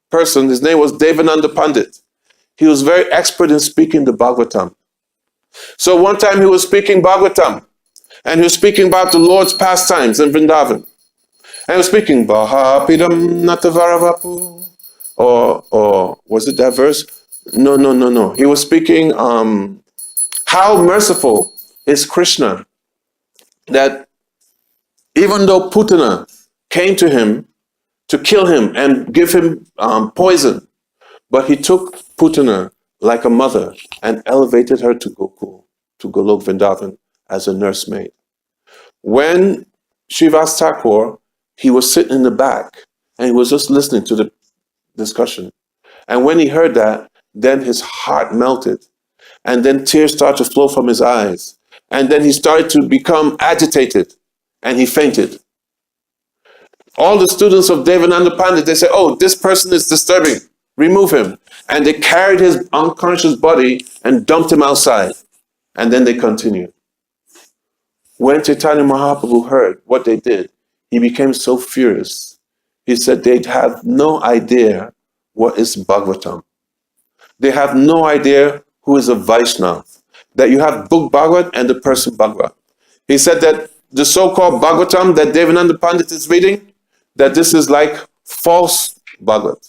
person, his name was Devananda Pandit. He was very expert in speaking the Bhagavatam. So one time he was speaking Bhagavatam, and he was speaking about the Lord's pastimes in Vrindavan. And he was speaking Bahapidam Natavaravapu. Or was it that verse? No. He was speaking how merciful is Krishna, that even though Putana came to him to kill him and give him poison, but he took Putana like a mother and elevated her to Gokul, to Golok Vrindavan as a nursemaid. When Srivas Thakur, he was sitting in the back and he was just listening to the discussion. And when he heard that, then his heart melted. And then tears started to flow from his eyes. And then he started to become agitated and he fainted. All the students of Devananda Pandit, they said, oh, this person is disturbing. Remove him. And they carried his unconscious body and dumped him outside. And then they continued. When Chaitanya Mahaprabhu heard what they did, he became so furious. He said they have no idea what is Bhagavatam. They have no idea who is a Vaishnava. That you have book Bhagavat and the person Bhagavat. He said that the so-called Bhagavatam that Devananda Pandit is reading, that this is like false Bhagavat.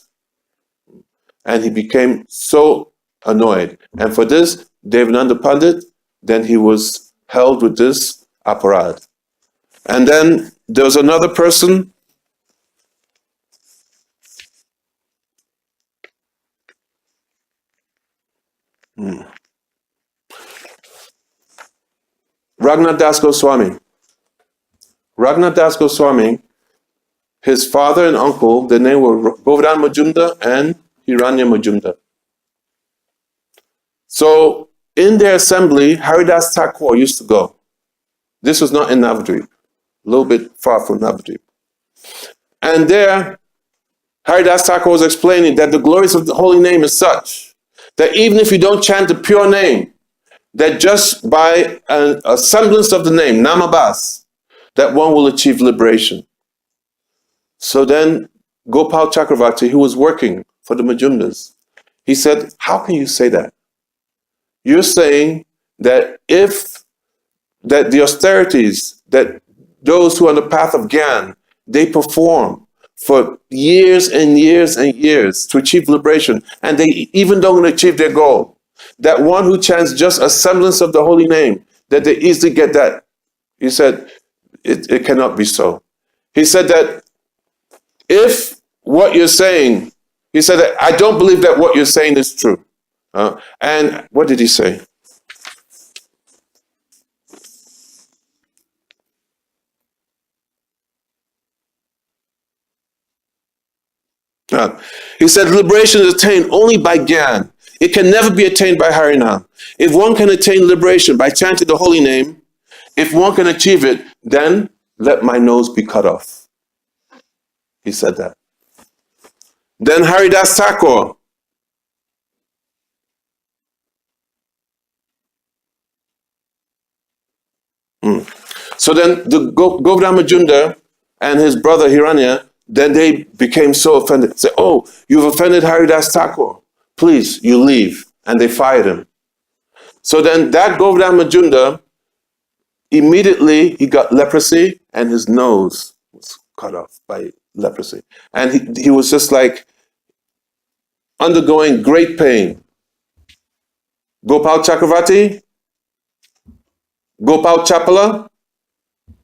And he became so annoyed. And for this, Devananda Pandit, then he was held with this aparad. And then there was another person. Raghunath Das Goswami. Raghunath Das Goswami, his father and uncle, their name were Govardhan Majumdar and Hiranya Majumdar. So in their assembly, Haridas Thakur used to go. This was not in Navadvip, a little bit far from Navadvip. And there, Haridas Thakur was explaining that the glories of the holy name is such that even if you don't chant the pure name, that just by a semblance of the name, Namabas, that one will achieve liberation. So then Gopal Chakravarti, who was working for the Majumdars, he said, how can you say that? You're saying that that the austerities that those who are on the path of Gyan, they perform for years and years and years to achieve liberation, and they even don't achieve their goal. That one who chants just a semblance of the holy name, that they easily get that. He said, it cannot be so. He said that if what you're saying, he said that I don't believe that what you're saying is true. And what did he say? He said liberation is attained only by Gyan. It can never be attained by Harinam. If one can attain liberation by chanting the holy name, if one can achieve it, then let my nose be cut off. He said that. Then Haridas Thakur. So then the Govardhan Majumdar and his brother Hiranya, then they became so offended. Say, oh, you've offended Haridas Thakur. Please, you leave. And they fired him. So then that Govardhan Majumdar, immediately he got leprosy and his nose was cut off by leprosy. And he was just like undergoing great pain. Gopal Chakravarti, Gopal Chapala,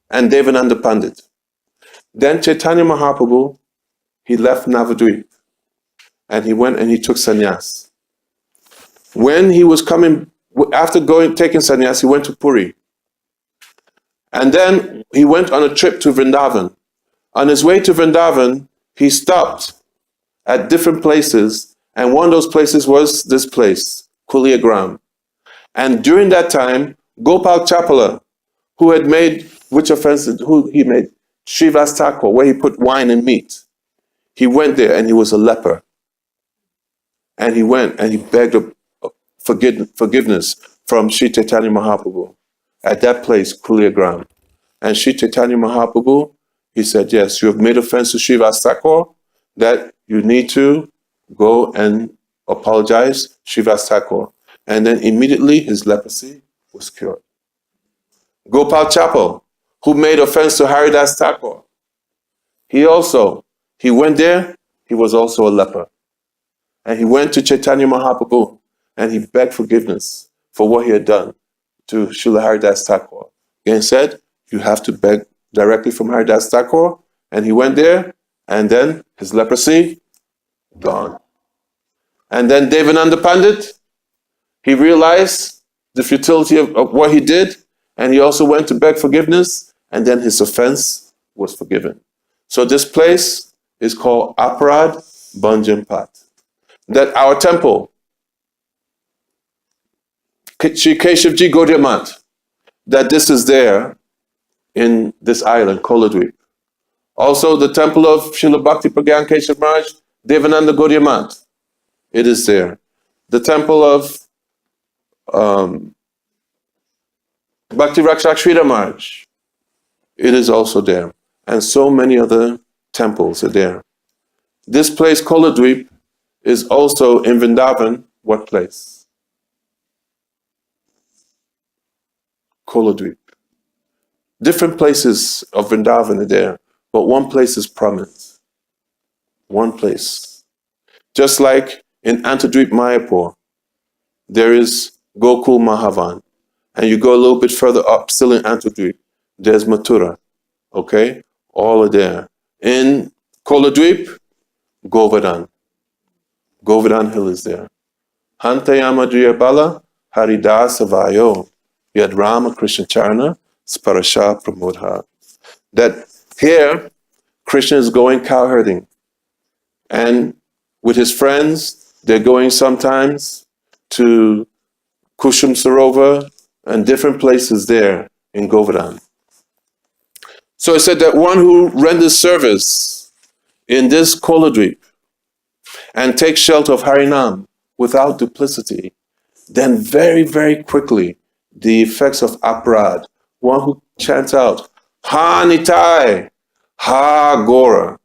and Devananda Pandit. Then Chaitanya Mahaprabhu, he left Navadvip and he went and he took sannyas. When he was coming, after taking sannyas, he went to Puri. And then he went on a trip to Vrindavan. On his way to Vrindavan, he stopped at different places, and one of those places was this place, Kuliagram. And during that time, Gopal Chapala, who had made, who he made? Srivas Thakur, where he put wine and meat. He went there and he was a leper. And he went and he begged forgiveness from Sri Chaitanya Mahaprabhu at that place, Kuliagram. And Sri Chaitanya Mahaprabhu, he said, yes, you have made offense to Srivas Thakur, that you need to go and apologize, Srivas Thakur. And then immediately his leprosy was cured. Gopal Chapel, who made offense to Haridas Thakur, he went there, he was also a leper. And he went to Chaitanya Mahaprabhu and he begged forgiveness for what he had done to Srila Haridas Thakur. And said, you have to beg directly from Haridas Thakur. And he went there, and then his leprosy, gone. And then Devananda Pandit, he realized the futility of what he did, and he also went to beg forgiveness, and then his offense was forgiven. So this place is called Aparad Banjanpat. That our temple, Shri Keshavji Gaudiya, that this is there in this island, Koladweep. Also the temple of Srila Bhakti Pragyan Keshav Maharaj, Devananda Gaudiya, it is there. The temple of Bhakti Rakshak Sridhar Maharaj, it is also there. And so many other temples are there. This place, Koladweep, is also in Vrindavan. What place? Koladweep. Different places of Vrindavan are there, but one place is prominent. One place. Just like in Antadweep Mayapur, there is Gokul Mahavan. And you go a little bit further up, still in Antadweep, there's Mathura. Okay? All are there. In Koladweep, Govardhan. Govardhan Hill is there. Hantayama Driyabala Haridasa Vayo Yad Rama Krishna Charana Sparasha Pramodha. That here, Krishna is going cow herding. And with his friends, they're going sometimes to Kushum Sarovar and different places there in Govardhan. So it said that one who renders service in this Koladweep and takes shelter of Harinam without duplicity, then very, very quickly, the effects of aparad, one who chants out, Ha Nitai, Ha Gora,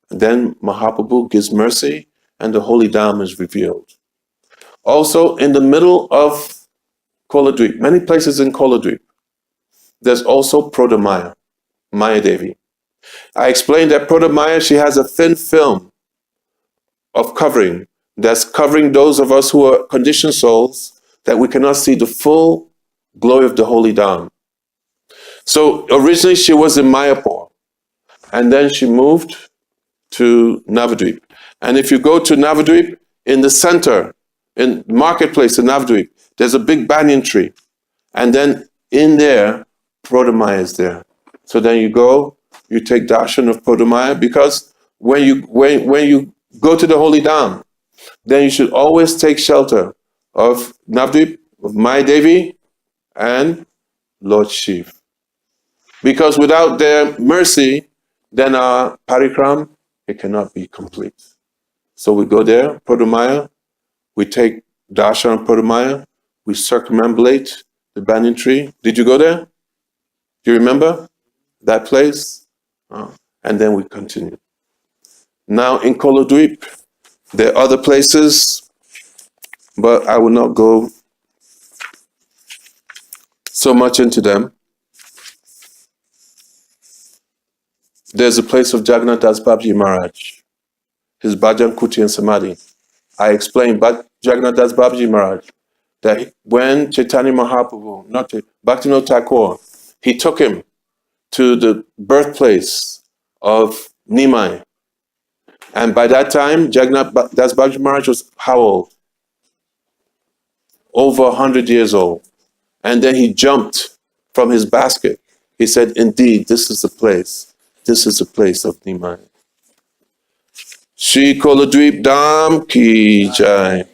then Mahaprabhu gives mercy and the holy Dham is revealed. Also, in the middle of Koladweep, many places in Koladweep, there's also Prodamaya, Maya Devi. I explained that Prodamaya, she has a thin film of covering that's covering those of us who are conditioned souls that we cannot see the full glory of the holy Dham. So originally she was in Mayapur, and then she moved to Navadvip. And if you go to Navadvip, in the center, in marketplace in Navadvip, there's a big banyan tree. And then in there, Prodamaya is there. So then you go, you take darshan of Prodamaya, because when you go to the holy Dham, then you should always take shelter of Navadvip, of Maya Devi, and Lord Shiv. Because without their mercy, then our parikram, it cannot be complete. So we go there, Prodamaya, we take darshan of Prodamaya, we circumambulate the banyan tree. Did you go there? Do you remember that place? And then we continue. Now in Koladweep, there are other places, but I will not go so much into them. There's a place of Jagannath Das Babaji Maharaj, his Bhajan Kuti and Samadhi. I explained, but Jagannath Das Babaji Maharaj, that when Chaitanya Mahaprabhu, Bhaktivinoda Thakur, he took him to the birthplace of Nimai. And by that time, Jagannath Das Babaji Maharaj was how old? Over 100 years old. And then he jumped from his basket. He said, indeed, this is the place. This is the place of Nimai. Shri Koladweep Dham Ki Jai.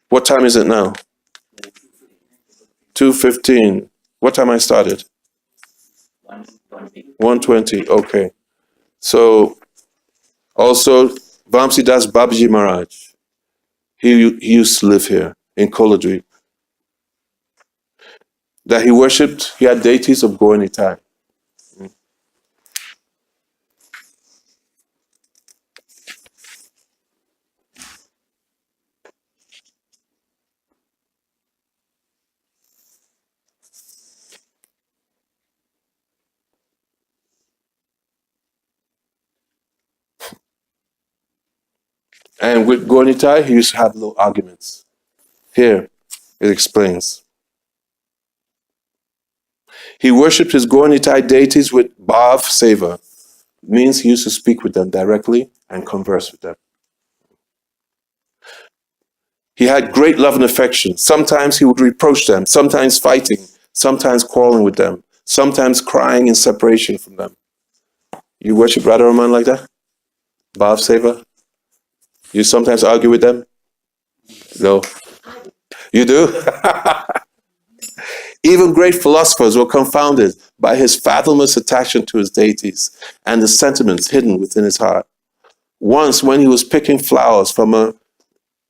What time is it now? 2:15. What time I started? 1:20. Okay. So also Vamsi Das Babaji Maharaj. He used to live here in Koladweep. That he worshipped, he had deities of Gaur Nitai. And with Gornitai, he used to have little arguments. Here, it explains. He worshipped his Gornitai deities with Bhav Seva. Means he used to speak with them directly and converse with them. He had great love and affection. Sometimes he would reproach them, sometimes fighting, sometimes quarreling with them, sometimes crying in separation from them. You worship Radharaman like that? Bhav Seva? You sometimes argue with them? No. You do? Even great philosophers were confounded by his fathomless attachment to his deities and the sentiments hidden within his heart. Once, when he was picking flowers from a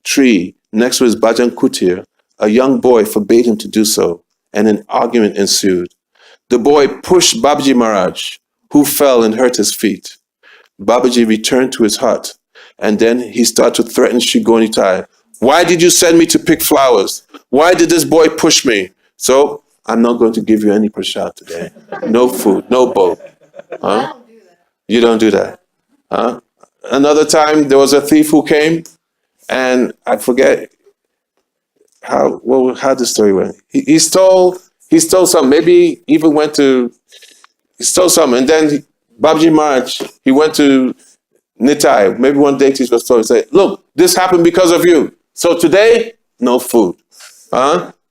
tree next to his Bhajan Kutir, a young boy forbade him to do so, and an argument ensued. The boy pushed Babaji Maharaj, who fell and hurt his feet. Babaji returned to his hut, and then he started to threaten Shri Gornitai. Why did you send me to pick flowers? Why did this boy push me? So, I'm not going to give you any prasad today. No food, no bowl. Huh? You don't do that. Huh? Another time, there was a thief who came, and I forget how the story went. He stole something. Maybe even he stole something. And then Babaji Maharaj, he went to Nitai. Maybe one day he was told, he said, look, this happened because of you. So today, no food.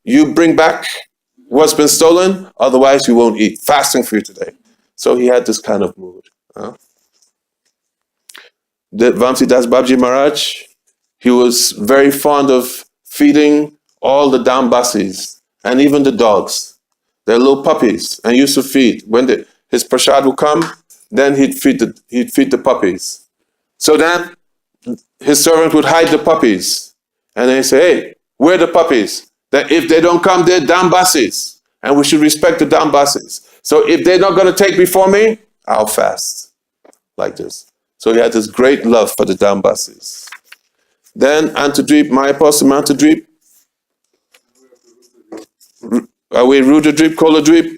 You bring back what's been stolen, otherwise you won't eat. Fasting for you today. So he had this kind of mood. The Vamsidas Babaji Maharaj, he was very fond of feeding all the Dambasis and even the dogs. They're little puppies and used to feed. When his prasad would come, then he'd feed the puppies. So then his servant would hide the puppies. And they say, hey, where are the puppies? That if they don't come, they're Dambasis. And we should respect the Dambasis. So if they're not going to take before me, I'll fast. Like this. So he had this great love for the Dambasis. Then Antadweep, Mayapos, Mantadweep. Are we Rudradweep, Koladweep?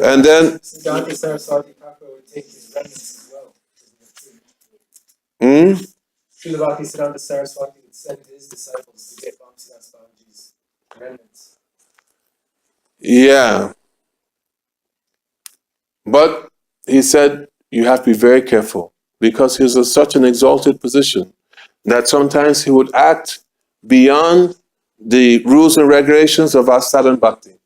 And then Siddhanta Saraswati Thakur would take his remnants as well. Srila Siddhanta Saraswati would send his disciples to get Vamsidas Babaji's remnants. Yeah. But he said, you have to be very careful because he's in such an exalted position that sometimes he would act beyond the rules and regulations of our sadhana bhakti.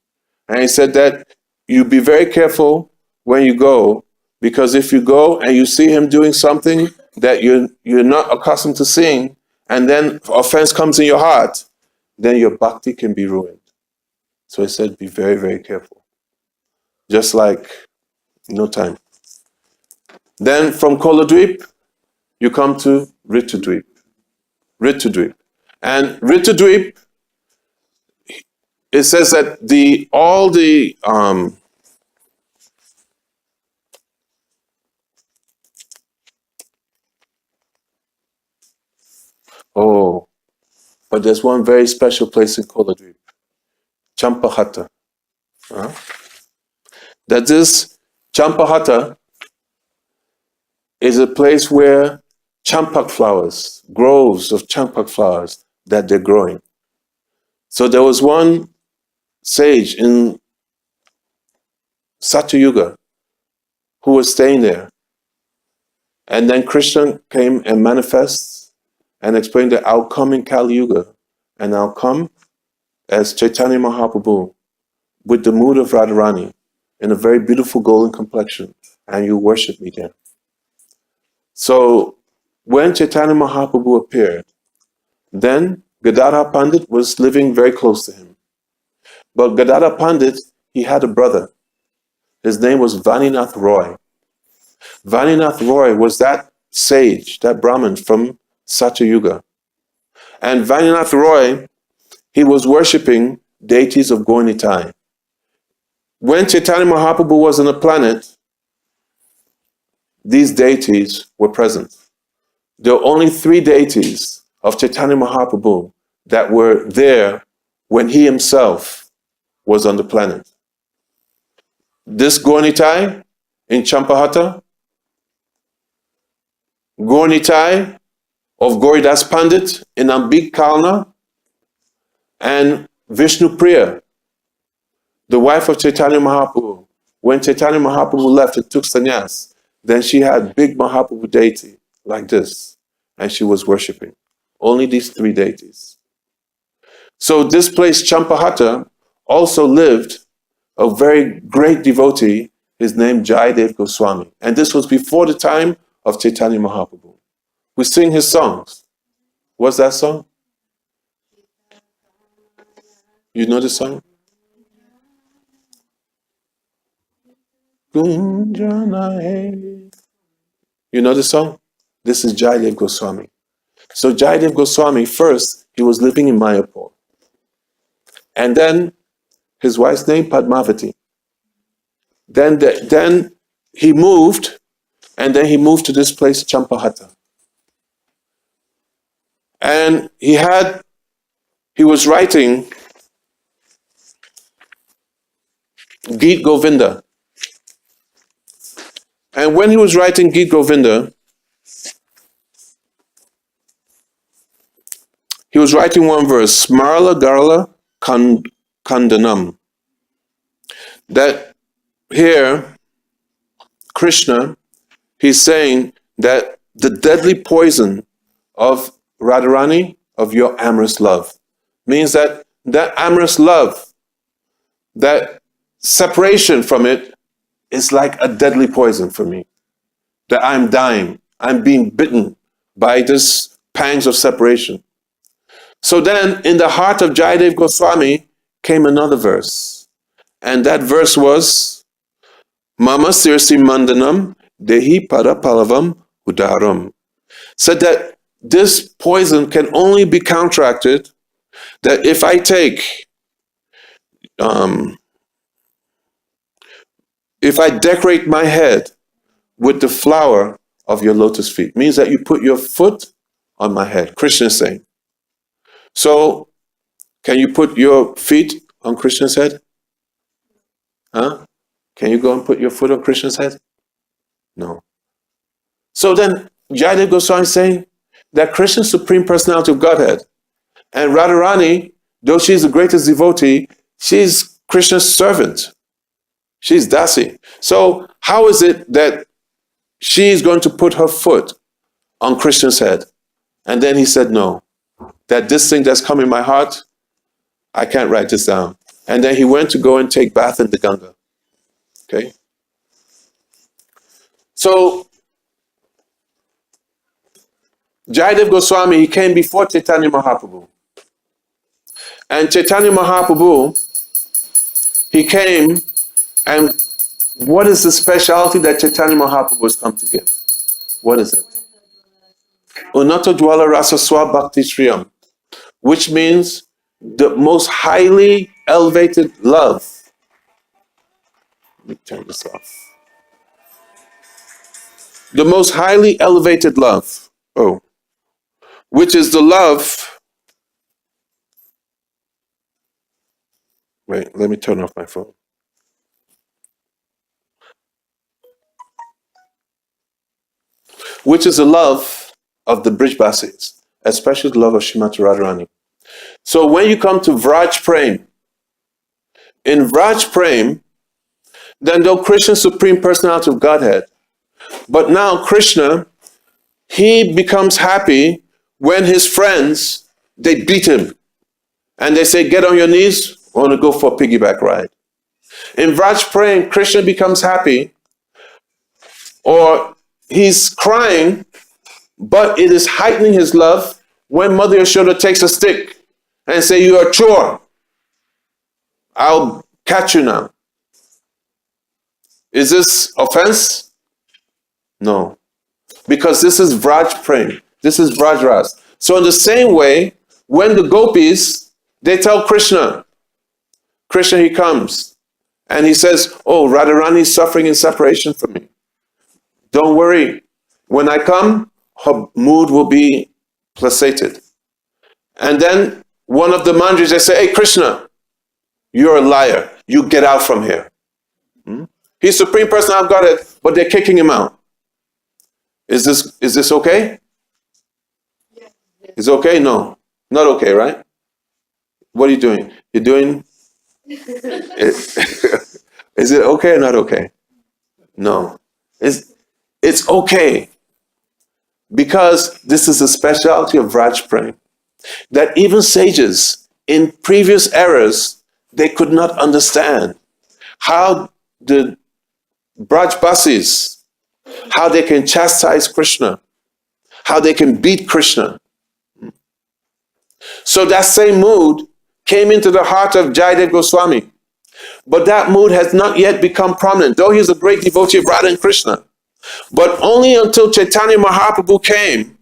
And he said that you be very careful when you go, because if you go and you see him doing something that you're not accustomed to seeing, and then offense comes in your heart, then your bhakti can be ruined. So he said, be very, very careful. Just like no time. Then from Koladweep, you come to Ritudweep. And Ritudweep, it says that but there's one very special place in Koladweep, Champahata. That this Champahata is a place where champak flowers, groves of champak flowers, that they're growing. So there was one sage in Satyuga who was staying there. And then Krishna came and manifests and explained that I'll come in Kali Yuga and I'll come as Chaitanya Mahaprabhu with the mood of Radharani in a very beautiful golden complexion, and you worship me there. So when Chaitanya Mahaprabhu appeared, then Gadadhar Pandit was living very close to him. But Gadadhar Pandit, he had a brother. His name was Vaninath Roy. Vaninath Roy was that sage, that Brahmin from Satyuga. And Vaninath Roy, he was worshipping deities of Gaur-Nitai. When Chaitanya Mahaprabhu was on the planet, these deities were present. There were only 3 deities of Chaitanya Mahaprabhu that were there when he himself was on the planet. This Gaur-Nitai in Champahata, Gornitai of Goridas Pandit in Ambik Kalna, and Vishnu Priya, the wife of Chaitanya Mahaprabhu. When Chaitanya Mahaprabhu left and took sannyas, then she had big Mahaprabhu deity like this, and she was worshipping. Only these three deities. So this place, Champahata, also lived a very great devotee, his name Jayadev Goswami. And this was before the time of Chaitanya Mahaprabhu. We sing his songs. What's that song? You know the song? Gunjana Hey. You know the song? This is Jayadev Goswami. So Jayadev Goswami, first, he was living in Mayapur. And then his wife's name, Padmavati. Then he moved, and then he moved to this place, Champahata. And he was writing Geet Govinda. And when he was writing Geet Govinda, he was writing one verse, Smarla Garla Kandanam. That here, Krishna, he's saying that the deadly poison of Radharani, of your amorous love, means that amorous love, that separation from it is like a deadly poison for me. That I'm dying, I'm being bitten by this pangs of separation. So then, in the heart of Jayadev Goswami came another verse. And that verse was, Mama Sirsi Mandanam Dehi Parapalavam Udaram. Said that this poison can only be counteracted that if I take, if I decorate my head with the flower of your lotus feet. Means that you put your foot on my head. Krishna is saying. So, can you put your feet on Krishna's head? Huh? Can you go and put your foot on Krishna's head? No. So then, Jayadev Goswami is saying that Krishna's Supreme Personality of Godhead and Radharani, though she's the greatest devotee, she's Krishna's servant. She's Dasi. So how is it that she's going to put her foot on Krishna's head? And then he said, no, that this thing that's come in my heart, I can't write this down. And then he went to go and take bath in the Ganga. Okay? So, Jayadev Goswami, he came before Chaitanya Mahaprabhu. And Chaitanya Mahaprabhu, he came, and what is the specialty that Chaitanya Mahaprabhu has come to give? What is it? Unnata Dwala Rasa Swa Bhakti Shriyam, which means the most highly elevated love. Let me turn this off. The most highly elevated love. Oh. Which is the love. Wait, let me turn off my phone. Which is the love of the Brijbasis, especially the love of Srimati Radharani. So when you come to Vraj Prem, in Vraj Prem, then though Krishna's Supreme Personality of Godhead, but now Krishna, he becomes happy when his friends, they beat him. And they say, get on your knees, I want to go for a piggyback ride. In Vraj Prem, Krishna becomes happy, or he's crying, but it is heightening his love when Mother Yashoda takes a stick and say, you are a chore. I'll catch you now. Is this offense? No. Because this is Vraj Prem. This is Vraj Ras. So in the same way, when the gopis, they tell Krishna, Krishna, he comes, and he says, oh, Radharani is suffering in separation from me. Don't worry. When I come, her mood will be placated. And then one of the mandris, they say, hey, Krishna, you're a liar. You get out from here. He's Supreme Personality of Godhead, but they're kicking him out. Is this okay? Yeah. Is okay? No. Not okay, right? What are you doing? You're doing is it okay or not okay? No. It's okay. Because this is the specialty of Raj praying. That even sages in previous eras, they could not understand how the Brajbasis, how they can chastise Krishna, how they can beat Krishna. So that same mood came into the heart of Jayadev Goswami. But that mood has not yet become prominent, though he's a great devotee of Radha and Krishna. But only until Chaitanya Mahaprabhu came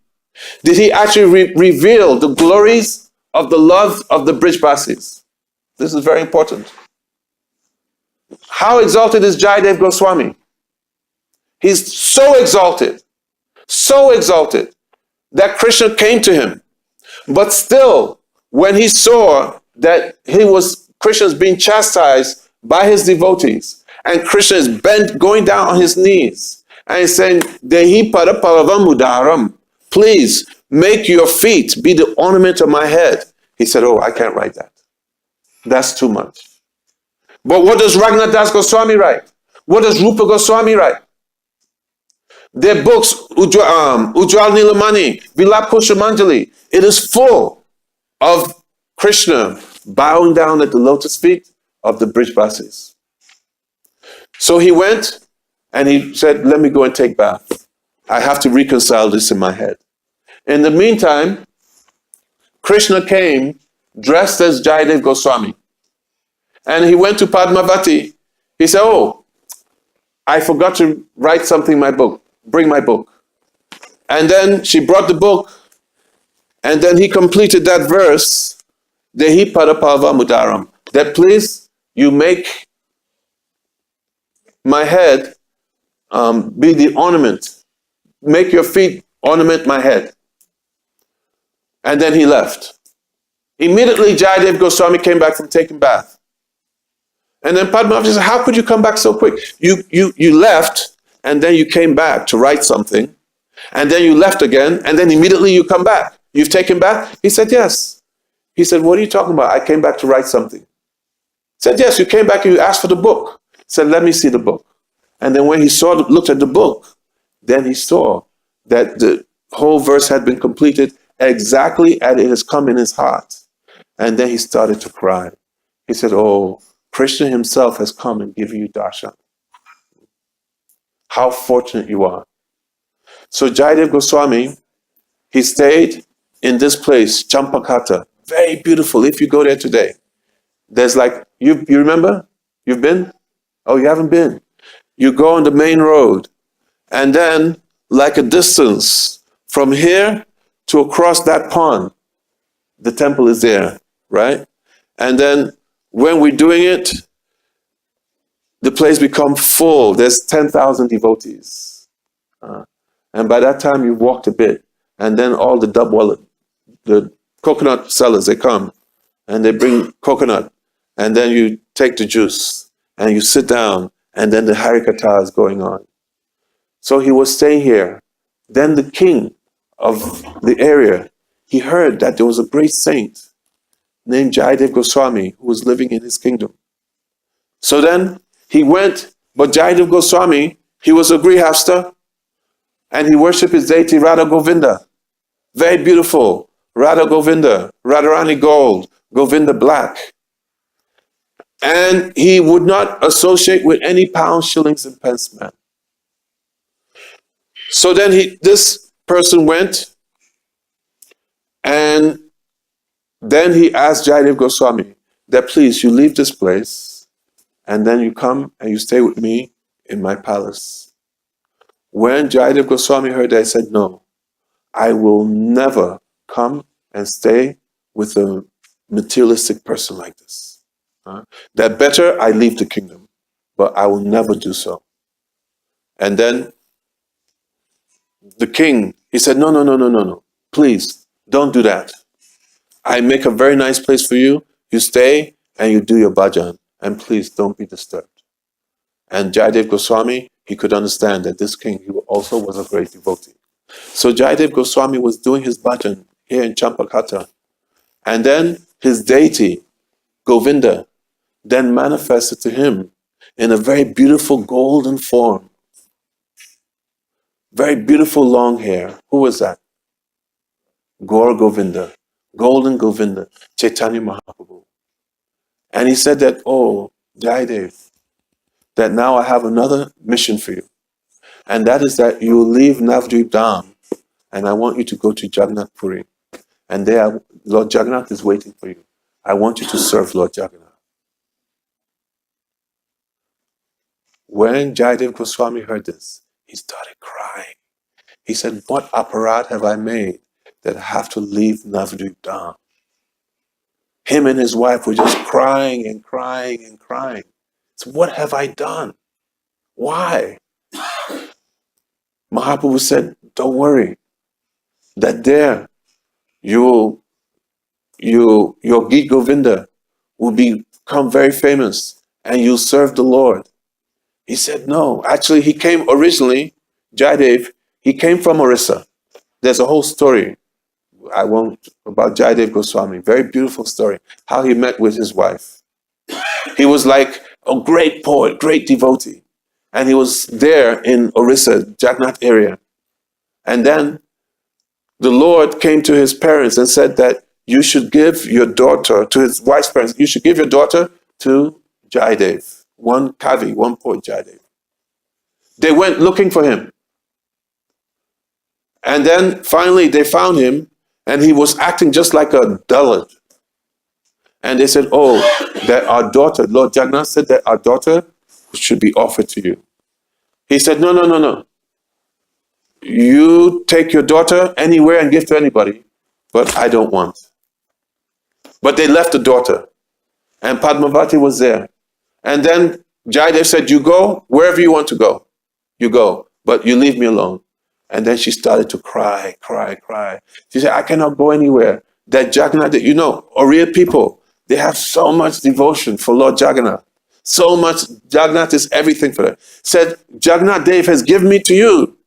did he actually reveal the glories of the love of the Brijbasis. This is very important. How exalted is Jayadev Goswami? He's so exalted that Krishna came to him. But still, when he saw that Krishna's being chastised by his devotees, and Krishna is bent, going down on his knees, and he's saying, Dehi parapalavam udaram, please make your feet be the ornament of my head. He said, oh, I can't write that. That's too much. But what does Raghunath Das Goswami write? What does Rupa Goswami write? Their books, Ujjwal Nilamani, Vilap Kushamanjali, it is full of Krishna bowing down at the lotus feet of the Brijbasis. So he went and he said, let me go and take bath. I have to reconcile this in my head. In the meantime, Krishna came dressed as Jayadev Goswami. And he went to Padmavati. He said, oh, I forgot to write something in my book. Bring my book. And then she brought the book. And then he completed that verse, Dehi Padapava Mudaram, that please, you make my head be the ornament. Make your feet ornament my head. And then he left. Immediately, Jayadev Goswami came back from taking bath. And then Padmavati said, how could you come back so quick? You left, and then you came back to write something. And then you left again, and then immediately you come back. You've taken bath? He said, yes. He said, what are you talking about? I came back to write something. He said, yes, you came back and you asked for the book. He said, let me see the book. And then when he looked at the book, then he saw that the whole verse had been completed exactly as it has come in his heart. And then he started to cry. He said, oh, Krishna himself has come and given you darshan. How fortunate you are. So Jayadev Goswami, he stayed in this place, Champakata. Very beautiful. If you go there today, there's like, you remember? You've been? Oh, you haven't been? You go on the main road, and then like a distance from here to across that pond, the temple is there, right? And then when we're doing it, the place becomes full. There's 10,000 devotees. And by that time, you've walked a bit. And then all the coconut sellers, they come and they bring coconut. And then you take the juice and you sit down. And then the Harikatha is going on. So he was staying here. Then the king of the area, he heard that there was a great saint named Jayadev Goswami who was living in his kingdom. So then he went, but Jayadev Goswami, he was a grihastha, and he worshipped his deity Radha Govinda. Very beautiful. Radha Govinda, Radharani gold, Govinda black. And he would not associate with any pounds, shillings, and pence man. So then this person went, and then he asked Jayadev Goswami that please, you leave this place, and then you come and you stay with me in my palace. When Jayadev Goswami heard that, he said, no, I will never come and stay with a materialistic person like this. That better I leave the kingdom, but I will never do so. And then the king, he said, no, please don't do that. I make a very nice place for you. You stay and you do your bhajan, and please don't be disturbed. And Jayadev Goswami, he could understand that this king, he also was a great devotee. So Jayadev Goswami was doing his bhajan here in Champakata. And then his deity, Govinda, then manifested to him in a very beautiful golden form. Very beautiful long hair. Who was that? Gaur Govinda, Golden Govinda, Chaitanya Mahaprabhu. And he said that, oh, Jayadev, that now I have another mission for you. And that is that you will leave Navadvip Dham and I want you to go to Jagannath Puri. And there, Lord Jagannath is waiting for you. I want you to serve Lord Jagannath. When Jayadev Goswami heard this, he started crying. He said, what aparadh have I made that I have to leave Navadvip Dham? Him and his wife were just crying and crying and crying. So what have I done? Why? Mahaprabhu said, don't worry. That there, your Gita Govinda will become very famous and you'll serve the Lord. He said, no. Actually, he came originally, Jayadev, he came from Orissa. There's a whole story about Jayadev Goswami. Very beautiful story. How he met with his wife. He was like a great poet, great devotee. And he was there in Orissa, Jagannath area. And then the Lord came to his parents and said that you should give your daughter, to his wife's parents, you should give your daughter to Jayadev. One Kavi, one poet Jayadev. They went looking for him. And then finally they found him and he was acting just like a dullard. And they said, oh, that our daughter, Lord Jagannath said that our daughter should be offered to you. He said, no. You take your daughter anywhere and give to anybody, but I don't want. But they left the daughter. And Padmavati was there. And then Jayadev said, you go wherever you want to go. You go, but you leave me alone. And then she started to cry. She said, I cannot go anywhere. That Jagannath, Oriya people, they have so much devotion for Lord Jagannath. So much, Jagannath is everything for them. Said, Jagannath Dev has given me to you.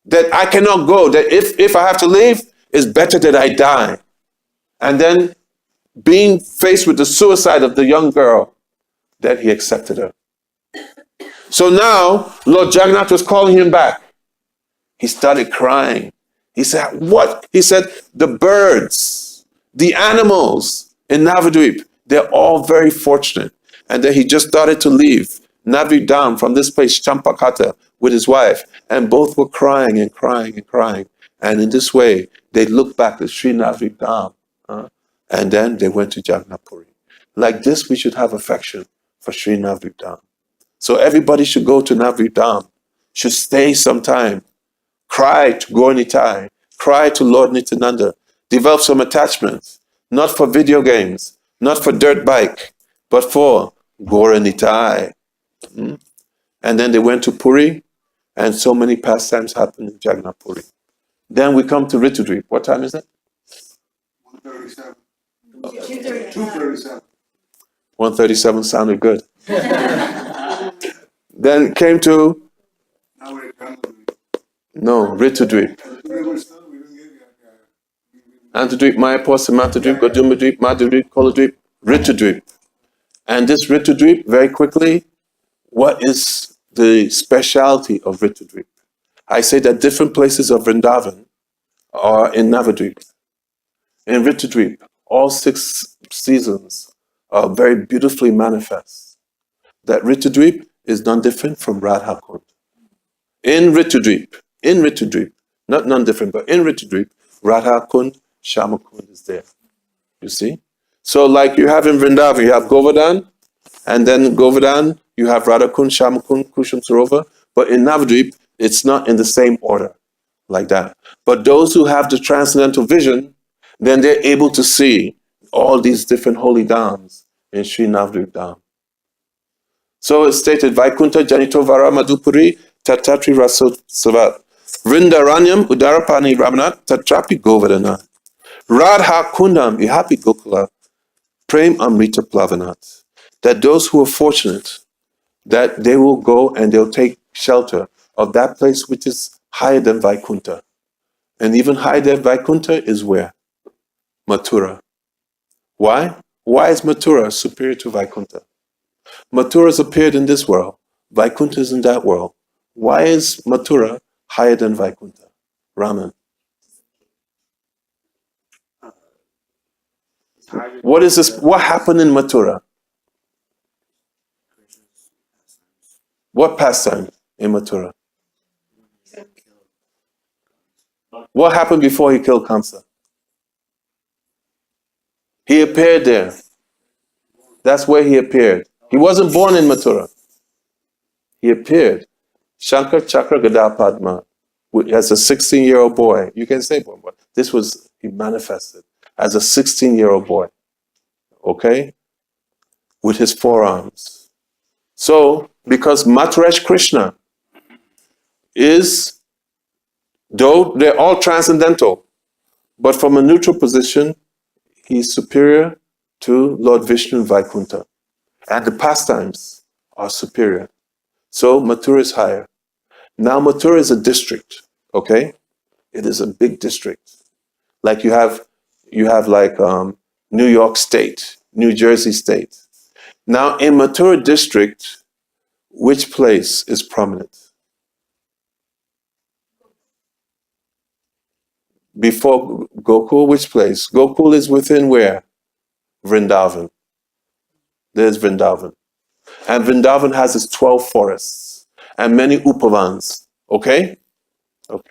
That I cannot go. That if I have to leave, it's better that I die. And then being faced with the suicide of the young girl, that he accepted her. So now, Lord Jagannath was calling him back. He started crying. He said, what? He said, the birds, the animals in Navadvip, they're all very fortunate. And then he just started to leave Navadvip Dham from this place, Champakata, with his wife. And both were crying and crying and crying. And in this way, they looked back at Sri Navadvip Dham. And then they went to Jagannath Puri. Like this, we should have affection for Sri Navadvip Dham. So everybody should go to Navadvip Dham, should stay some time, cry to Gaur Nitai, cry to Lord Nityananda, develop some attachments, not for video games, not for dirt bike, but for Gaur Nitai. And then they went to Puri, and so many pastimes happened in Jagannath Puri. Then we come to Ritudvip. What time is it? 1:37. 2:37. 2:37. 1:37 sounded good. Then came to, Now we're done. no, Ritudvip. Today we're still, we didn't get yet. Antadvip, Mayapur, Samantadvip, Gadumbadvip, Madhudvip, Koladvip, Ritudvip. And this Ritudvip, very quickly, what is the specialty of Ritudvip? I say that different places of Vrindavan are in Navadvip. In Ritudvip, all 6 seasons are very beautifully manifest. That Ritudvip is none different from Radha Kund. In Ritudvip, not none different, but in Ritudvip, Radha Kund, Shama Kund is there. You see? So like you have in Vrindavan, you have Govardhan, and then Govardhan, you have Radha Kund, Shama Kund, Kusham Sarova, but in Navadvip, it's not in the same order like that. But those who have the transcendental vision, then they're able to see all these different holy dhams in Sri Navadvip Dham. So it's stated, Vaikunta Janito Vara Madhupuri Tatatri Rasosavat. Vrindaranyam Udarapani Ramanat Tatrapi Govardhana. Radha Kundam Ihapi Gokula Prem Amrita Plavanat. That those who are fortunate, that they will go and they'll take shelter of that place which is higher than Vaikuntha. And even higher than Vaikuntha is where? Mathura. Why? Why is Mathura superior to Vaikuntha? Mathura's appeared in this world. Vaikuntha is in that world. Why is Mathura higher than Vaikuntha? Raman. What is this? What happened in Mathura? What pastime in Mathura? What happened before he killed Kamsa? He appeared there. That's where he appeared. He wasn't born in Mathura. He appeared. Shankar Chakra Gada Padma, as a 16-year-old boy. You can say boy, but this was, he manifested as a 16-year-old boy. Okay? With his forearms. So, because Matharesh Krishna is, though they're all transcendental, but from a neutral position, he's superior to Lord Vishnu and Vaikuntha. And the pastimes are superior. So Mathura is higher. Now Mathura is a district, okay? It is a big district. Like you have like New York State, New Jersey State. Now in Mathura district, which place is prominent? Before Gokul, which place? Gokul is within where? Vrindavan. There's Vrindavan. And Vrindavan has its 12 forests and many upavans. Okay? Okay.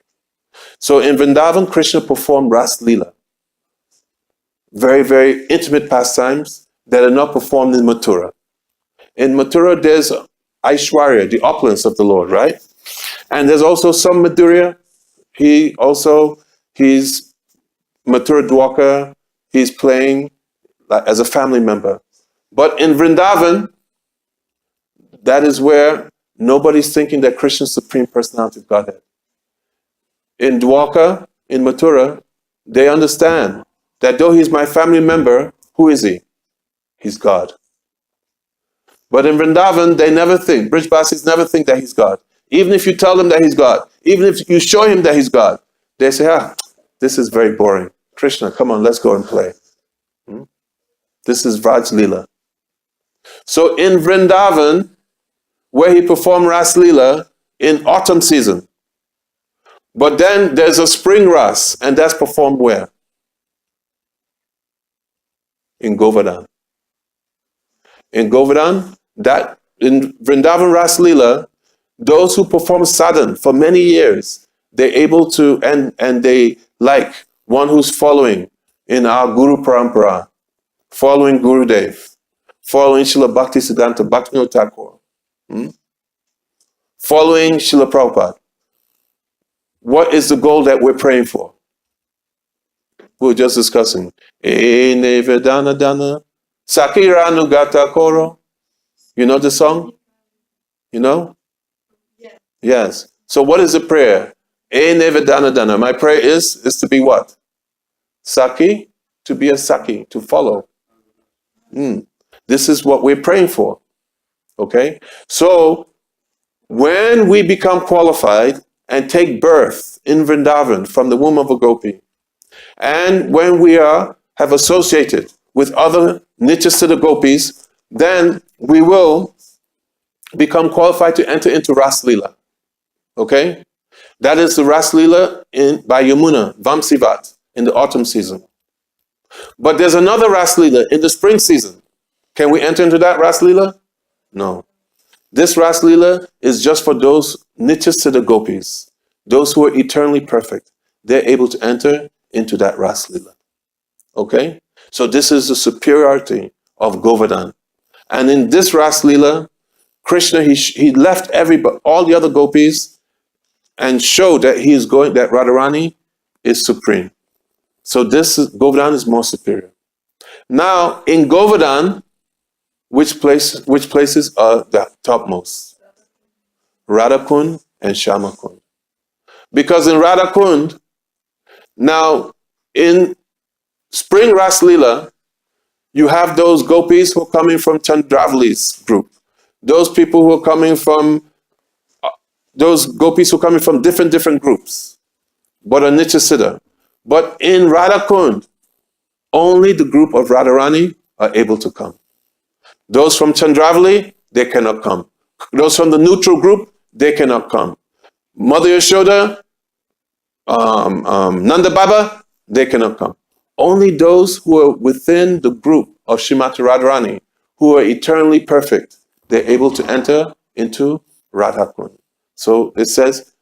So in Vrindavan, Krishna performed Ras Leela. Very, very intimate pastimes that are not performed in Mathura. In Mathura, there's Aishwarya, the opulence of the Lord, right? And there's also some Madhurya. He's Mathura Dwaka. He's playing as a family member. But in Vrindavan, that is where nobody's thinking that Krishna is Supreme Personality of Godhead. In Dwaka, in Mathura, they understand that though he's my family member, who is he? He's God. But in Vrindavan, they never think, Brijbasis never think that he's God. Even if you tell them that he's God, even if you show him that he's God, they say, this is very boring. Krishna, come on, let's go and play. This is Vraj Leela. So in Vrindavan, where he performed Ras Leela in autumn season. But then there's a spring Ras, and that's performed where? In Govardhan. In Govardhan, that in Vrindavan Ras Leela, those who perform sadhan for many years, they're able to, and they like one who's following in our Guru Parampara, following Gurudev, following Srila Bhakti Siddhanta Bhaktivinoda Thakur, following Srila Prabhupada. What is the goal that we're praying for? We were just discussing. Ene Vedana Dana Sakiranugata Koro. You know the song? You know? Yeah. Yes. So what is the prayer? Ene Vedana Dana. My prayer is to be what? Saki, to be a Saki, to follow. This is what we're praying for. Okay? So when we become qualified and take birth in Vrindavan from the womb of a gopi, and when we have associated with other Nityasiddha gopis, then we will become qualified to enter into Ras Leela. Okay? That is the Ras Leela by Yamuna, Vamsivat, in the autumn season. But there's another Ras Leela in the spring season. Can we enter into that Ras Leela? No. This Ras Leela is just for those Nityasiddha gopis, those who are eternally perfect. They're able to enter into that Ras Leela. Okay? So this is the superiority of Govardhan. And in this Ras Leela, Krishna, he left all the other gopis and showed that that Radharani is supreme. So Govardhan is more superior. Now, in Govardhan, which places are the topmost? Radhakund and Shyamakund. Because in Radhakund, now in spring Ras Leela, you have those gopis who are coming from Chandravali's group. Those people who are coming from those gopis who are coming from different groups, but are Nitya Siddha. But in Radha Kund, only the group of Radharani are able to come. Those from Chandravali, they cannot come. Those from the neutral group, they cannot come. Mother Yashoda, Nanda Baba, they cannot come. Only those who are within the group of Srimati Radharani, who are eternally perfect, they're able to enter into Radha Kund. So it says,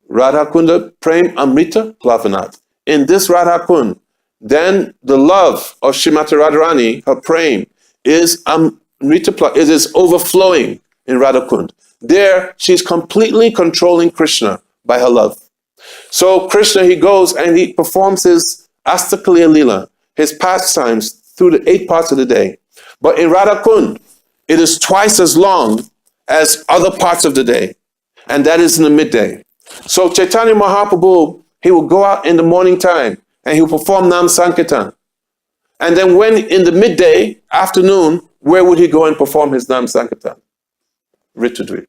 Radha Kunda Prem Amrita Plavanat. In this Radha Kund, then the love of Srimati Radharani, her prem, is Amrita, it is overflowing in Radha Kund. There, she's completely controlling Krishna by her love. So Krishna, he goes and he performs his Astakaliya Lila, his pastimes through the 8 parts of the day. But in Radha Kund, it is twice as long as other parts of the day. And that is in the midday. So Chaitanya Mahaprabhu, he will go out in the morning time and he will perform Nam Sankirtan. And then when in the midday, afternoon, where would he go and perform his Nam Sankirtan? Ritudvip.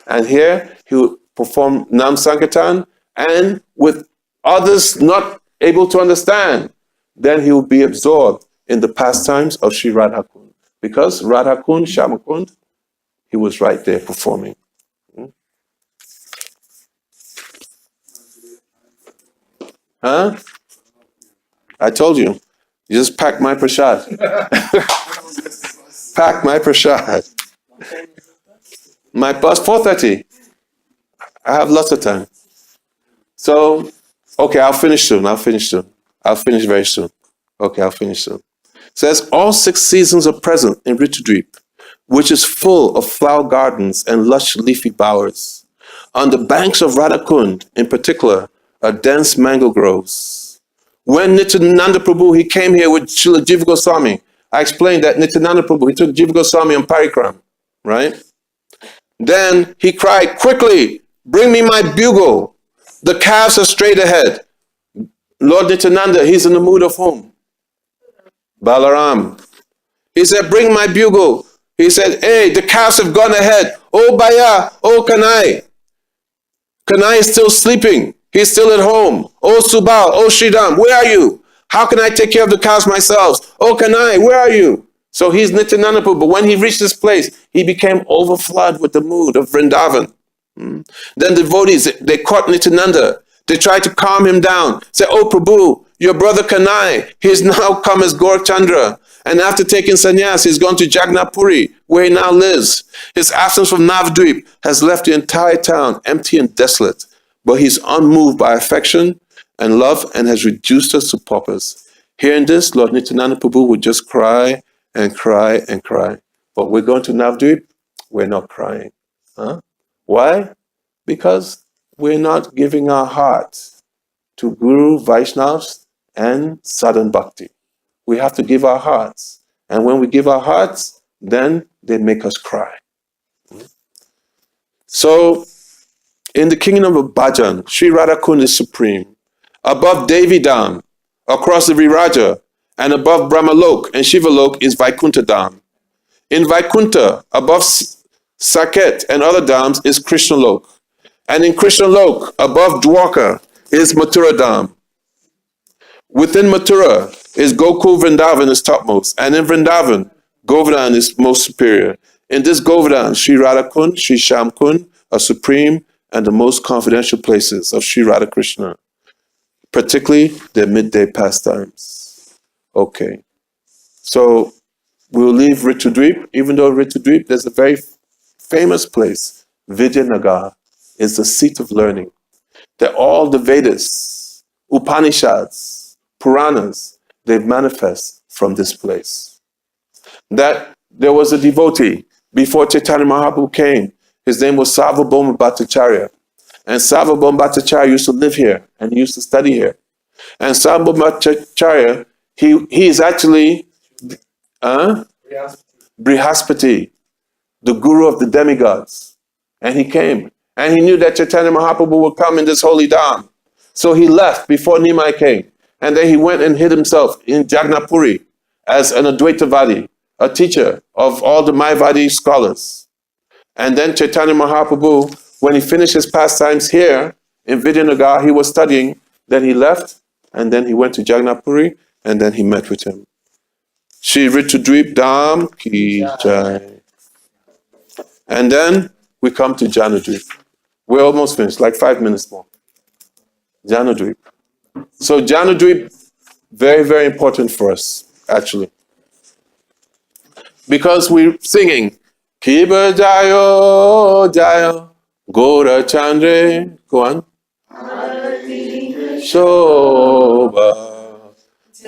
And here he will perform Nam Sankirtan, and with others not able to understand, then he will be absorbed in the pastimes of Sri Radha Kund. Because Radha Kund, Shama Kund, he was right there performing. Huh? I told you. You just pack my prashad. Pack my prashad. My bus 4:30. I have lots of time. So, okay, I'll finish soon. I'll finish very soon. Okay, I'll finish soon. It says, all 6 seasons are present in Ritudvip, which is full of flower gardens and lush leafy bowers. On the banks of Radha Kund, in particular, are dense mango groves. When Nityananda Prabhu, he came here with Srila Jiva Goswami, I explained that Nityananda Prabhu, he took Jiva Goswami on parikram, right? Then he cried, quickly, bring me my bugle. The calves are straight ahead. Lord Nityananda, he's in the mood of whom? Balaram. He said, bring my bugle. He said, hey, the calves have gone ahead. Oh, Baya, oh, Kanai. Kanai is still sleeping. He's still at home. Oh, Subal, oh, Sridham, where are you? How can I take care of the cows myself? Oh, Kanai, where are you? So he's Nityananda Prabhu. But when he reached this place, he became overflowed with the mood of Vrindavan. Then devotees, they caught Nityananda. They tried to calm him down. Say, oh, Prabhu, your brother Kanai, he's now come as Gaurachandra. And after taking sannyas, he's gone to Jagannath-puri, where he now lives. His absence from Navadvip has left the entire town empty and desolate. But he's unmoved by affection and love and has reduced us to paupers. Hearing this, Lord Nityananda Prabhu would just cry and cry and cry. But we're going to Navadvip, we're not crying. Huh? Why? Because we're not giving our hearts to Guru, Vaishnavas, and Sadhan Bhakti. We have to give our hearts. And when we give our hearts, then they make us cry. So, in the kingdom of Bhajan, Sri Radha Kund is supreme. Above Devi Dham, across the Viraja, and above Brahmalok and Shivalok is Vaikuntha Dham. In Vaikuntha, above Saket and other dhams is Krishna Lok. And in Krishna Lok, above Dwarka, is Mathura Dham. Within Mathura is Gokul Vrindavan is topmost. And in Vrindavan, Govardhan is most superior. In this Govardhan, Sri Radha Kund, Sri Sham Kund are supreme and the most confidential places of Sri Radha Krishna, particularly their midday pastimes. Okay. So we'll leave Ritudvip, even though Ritudvip, there's a very famous place, Vidyanagar, is the seat of learning. That all the Vedas, Upanishads, Puranas, they manifest from this place. That there was a devotee before Chaitanya Mahaprabhu came. His name was Sarvabhauma Bhattacharya. And Sarvabhauma Bhattacharya used to live here and he used to study here. And Sarvabhauma Bhattacharya, he is actually Brihaspati, the guru of the demigods. And he came. And he knew that Chaitanya Mahaprabhu would come in this holy dham. So he left before Nimai came. And then he went and hid himself in Jagannath-puri as an Advaitavadi, a teacher of all the Mayavadi scholars. And then Chaitanya Mahaprabhu, when he finished his pastimes here in Vidyanagar, he was studying, then he left, and then he went to Jagannath Puri, and then he met with him. Shri Ritudweep Dham Ki Jai. And then we come to Janadweep. We're almost finished, like 5 minutes more. Janadweep. So Janadweep, very, very important for us, actually. Because we're singing, Kiba Jayo Jayo, Gora Chandre, go on. Shobha,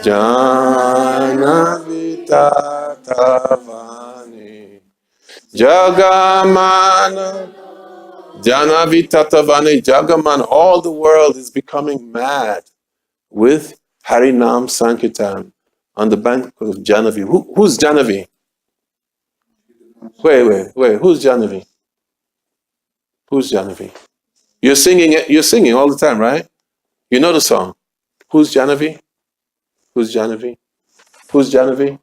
Janavita Tavani, Jagamana, Janavita Tavani, Jagaman, all the world is becoming mad with Harinam Sankirtan on the bank of Janavi. Who's Janavi? Wait, who's Janavi? Who's Janavi? You're singing all the time, right? You know the song. Who's Janavi? Who's Janavi? Who's Janavi?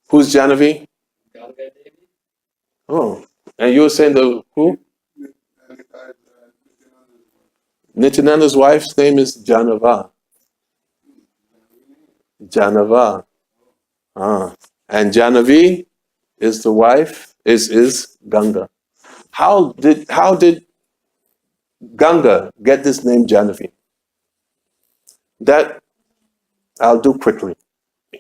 Who's Janavi? Oh, and you were saying the who? Nityananda's wife's name is Janava. Janava. And Janavi is the wife, is Ganga. How did Ganga get this name Janavi? That I'll do quickly.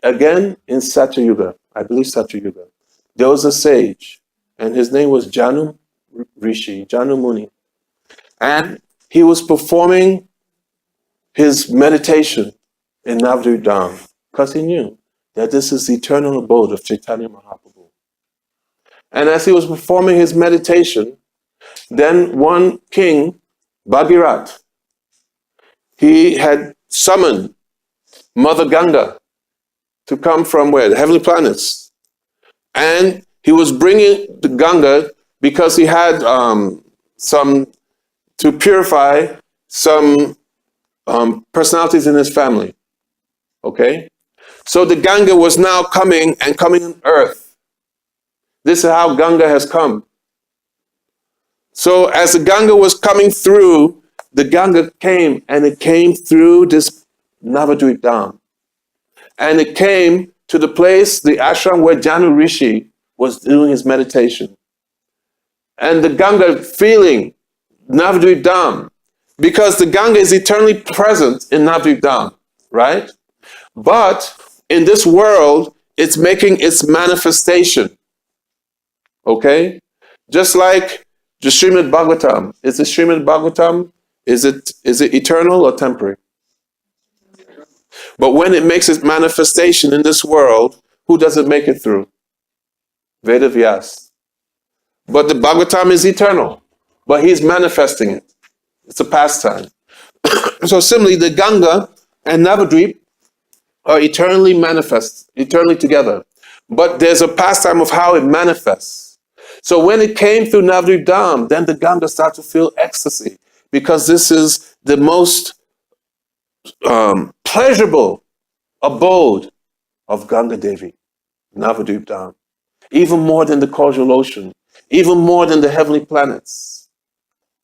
Again, in Satyayuga, I believe Satyayuga, there was a sage, and his name was Janu Rishi, Janu Muni. And he was performing his meditation in Navadvip Dham because he knew that this is the eternal abode of Chaitanya Mahaprabhu. And as he was performing his meditation, then one king, Bhagirat, he had summoned Mother Ganga to come from where? The heavenly planets. And he was bringing the Ganga because he had to purify some personalities in his family. Okay? So the Ganga was now coming on earth. This is how Ganga has come. So as the Ganga was coming through, the Ganga came, and it came through this Navadvip Dham. And it came to the place, the ashram where Janu Rishi was doing his meditation. And the Ganga feeling Navadvip Dham, because the Ganga is eternally present in Navadvip Dham, right? But in this world, it's making its manifestation. Okay? Just like the Srimad Bhagavatam. Is the Srimad Bhagavatam, is it eternal or temporary? But when it makes its manifestation in this world, who does it make it through? Veda Vyas. But the Bhagavatam is eternal, but he's manifesting it. It's a pastime. So similarly, the Ganga and Navadvip are eternally manifest, eternally together. But there's a pastime of how it manifests. So when it came through Navadvip Dham, then the Ganga started to feel ecstasy, because this is the most pleasurable abode of Ganga Devi, Navadvip Dham. Even more than the causal ocean, even more than the heavenly planets.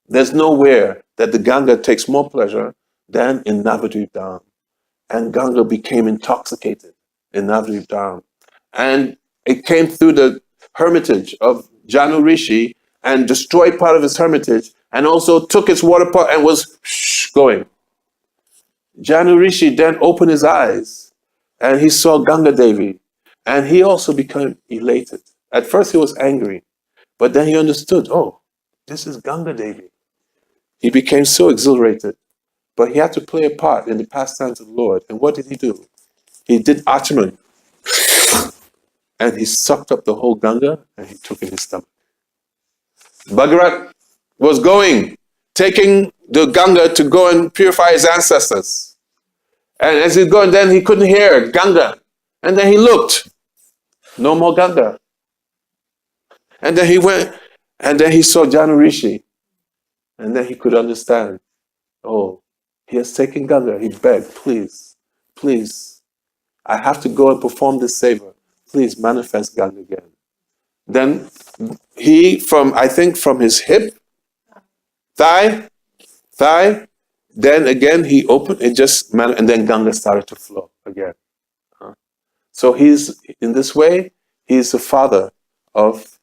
There's nowhere that the Ganga takes more pleasure than in Navadvip Dham. And Ganga became intoxicated in Navadvip Dham. And it came through the hermitage of Janu Rishi and destroyed part of his hermitage, and also took its water pot and was going. Janu Rishi then opened his eyes and he saw Ganga Devi, and he also became elated. At first he was angry, but then he understood, oh, this is Ganga Devi. He became so exhilarated, but he had to play a part in the pastimes of the Lord. And what did he do? He did Achman, and he sucked up the whole Ganga and he took it in his stomach. Bhagirat was taking the Ganga to go and purify his ancestors. And as he's going, then he couldn't hear Ganga. And then he looked, no more Ganga. And then he went, and then he saw Janu Rishi. And then he could understand, oh, he has taken Ganga. He begged, please, please, I have to go and perform this seva. Please manifest Ganga again. Then I think from his hip, thigh, then again he opened it and then Ganga started to flow again. So in this way, he's the father of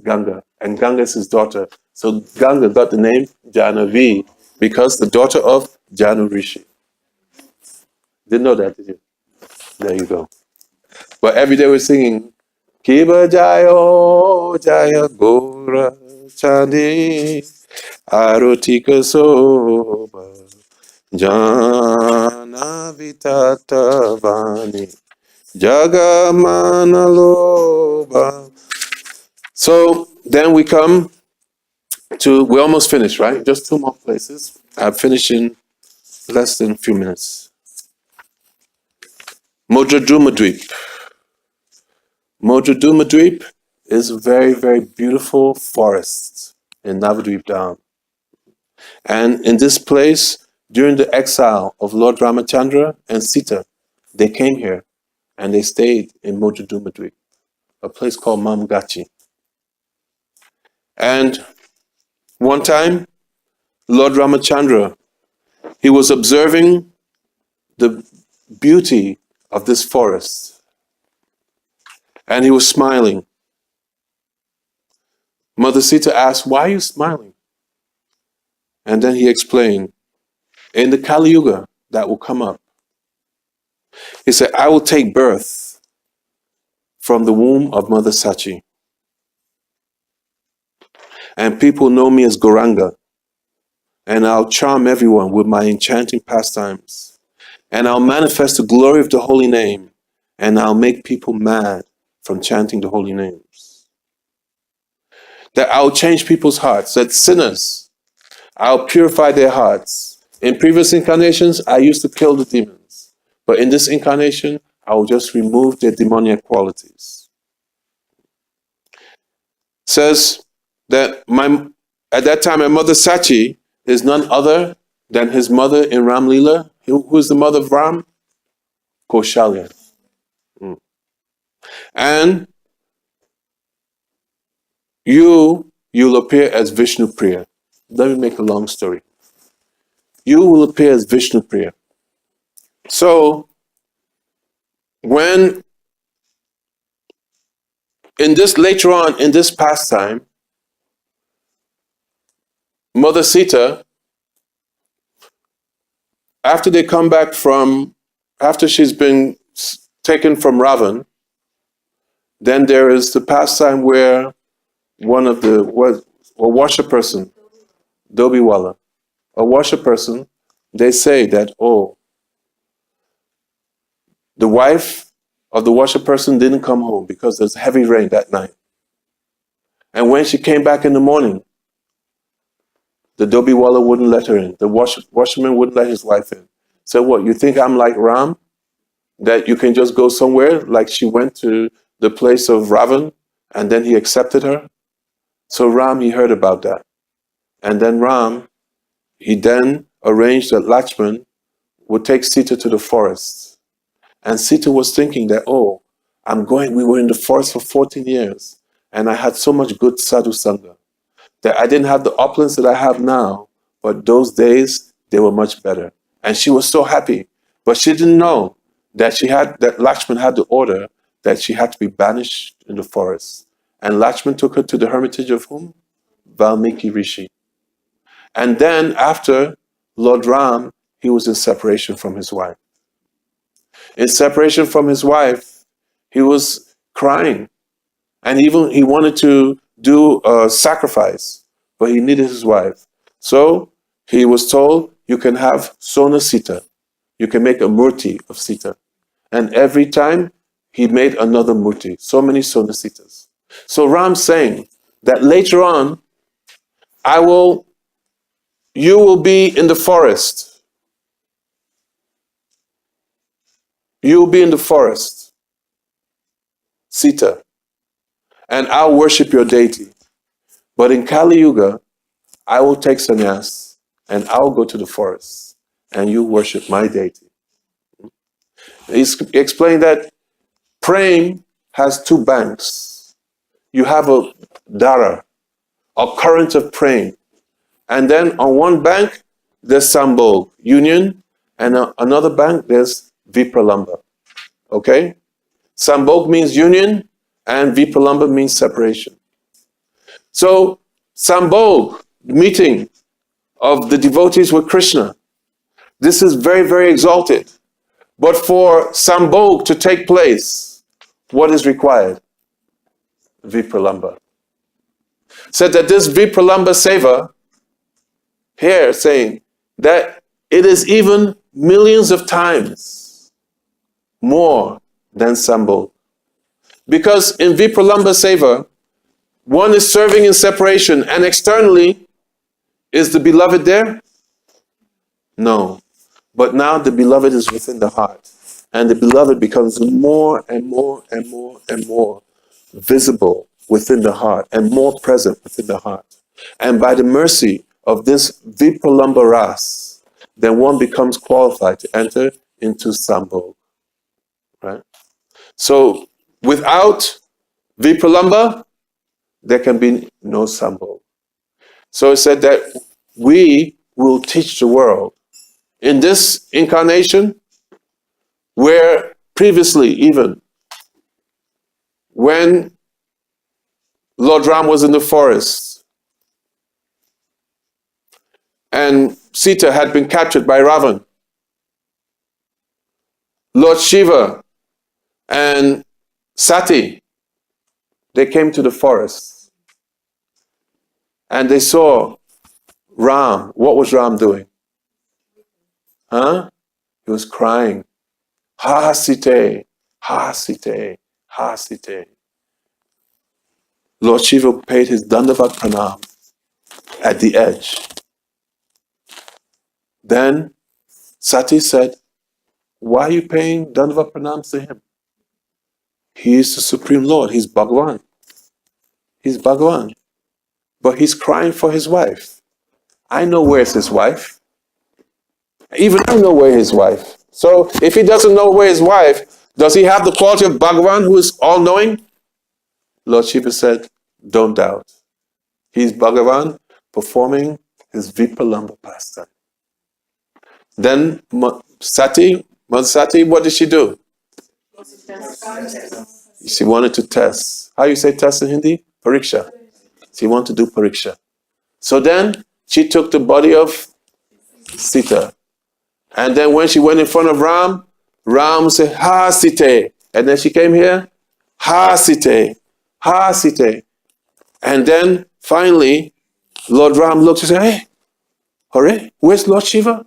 Ganga, and Ganga is his daughter. So Ganga got the name Jahnavi because the daughter of Janu Rishi. Didn't know that, did you? There you go. But every day we're singing Kiba Jayo Jaya Gora Chandi Arotika Soba Jana Vitata Vani Jagamana Loba. So then we come we're almost finished, right? Just 2 more places. I'm finishing less than a few minutes. Modradumadweep. Modradumadweep is a very, very beautiful forest in Navadweep Dham. And in this place, during the exile of Lord Ramachandra and Sita, they came here and they stayed in Modradumadweep, a place called Mamgachi. And one time, Lord Ramachandra, he was observing the beauty of this forest. And he was smiling. Mother Sita asked, "Why are you smiling?" And then he explained, in the Kali Yuga that will come up, he said, "I will take birth from the womb of Mother Sachi. And people know me as Goranga. And I'll charm everyone with my enchanting pastimes. And I'll manifest the glory of the holy name. And I'll make people mad from chanting the holy names. That I'll change people's hearts, that sinners, I'll purify their hearts. In previous incarnations, I used to kill the demons. But in this incarnation, I will just remove their demoniac qualities." Says that at that time, my mother Sachi is none other than his mother in Ram Leela. Who is the mother of Ram? Kaushalya. And you'll appear as Vishnu Priya. Let me make a long story. You will appear as Vishnu Priya. So, when later on in this pastime, Mother Sita, after she's been taken from Ravan, then there is the pastime where a washer person, Dobiwala, a washer person, they say that, the wife of the washer person didn't come home because there's heavy rain that night. And when she came back in the morning, the Dobiwala wouldn't let her in. The washerman wouldn't let his wife in. So what, you think I'm like Ram? That you can just go somewhere, like she went to the place of Ravan and then he accepted her? So Ram, he heard about that. And then Ram, he then arranged that Lakshman would take Sita to the forest. And Sita was thinking that, we were in the forest for 14 years and I had so much good sadhu sangha that I didn't have the opulence that I have now, but those days, they were much better. And she was so happy, but she didn't know that Lakshman had the order that she had to be banished in the forest. And Lakshman took her to the hermitage of whom? Valmiki Rishi. And then after Lord Ram, he was in separation from his wife. In separation from his wife, he was crying. And even he wanted to do a sacrifice, but he needed his wife. So he was told, you can have Sona Sita. You can make a murti of Sita. And every time he made another murti, so many Sona Sitas. So Ram's saying that later on, you will be in the forest. You will be in the forest, Sita, and I'll worship your deity. But in Kali Yuga, I will take sannyas and I'll go to the forest and you worship my deity. He explained that Prem has 2 banks. you have a dhara, a current of praying. And then on one bank, there's Sambhog, union, and on another bank, there's Vipralamba. Okay? Sambhog means union, and Vipralamba means separation. So, Sambhog, meeting of the devotees with Krishna, this is very, very exalted. But for Sambhog to take place, what is required? Vipralamba. Said that this Vipralamba Seva, here saying that it is even millions of times more than Sambhog. Because in Vipralamba Seva, one is serving in separation, and externally, is the beloved there? No. But now the beloved is within the heart. And the beloved becomes more and more and more and more visible within the heart and more present within the heart. And by the mercy of this Vipralamba Ras, then one becomes qualified to enter into Sambhog. Right? So without Vipralamba, there can be no Sambhog. So it said that we will teach the world in this incarnation, where previously even when Lord Ram was in the forest and Sita had been captured by Ravan, Lord Shiva and Sati, they came to the forest and they saw Ram. What was Ram doing? Huh? He was crying. Ha Site, Ha Site, Ha Site. Lord Shiva paid his Dandavat Pranam at the edge. Then Sati said, why are you paying Dandavat Pranams to him? He is the Supreme Lord. He's Bhagavan. He's Bhagavan. But he's crying for his wife. I know where's his wife. Even I know where his wife. So if he doesn't know where his wife, does he have the quality of Bhagavan who is all-knowing? Lord Shiva said, don't doubt. He's Bhagavan performing his Vipralamba pastime. Then Mother Sati, what did she do? She wanted to test. How you say test in Hindi? Pariksha. She wanted to do pariksha. So then she took the body of Sita. And then when she went in front of Ram, Ram said, Ha Site. And then she came here, Ha Site, Ha Site. And then finally, Lord Ram looked and said, hey, Hare, where's Lord Shiva?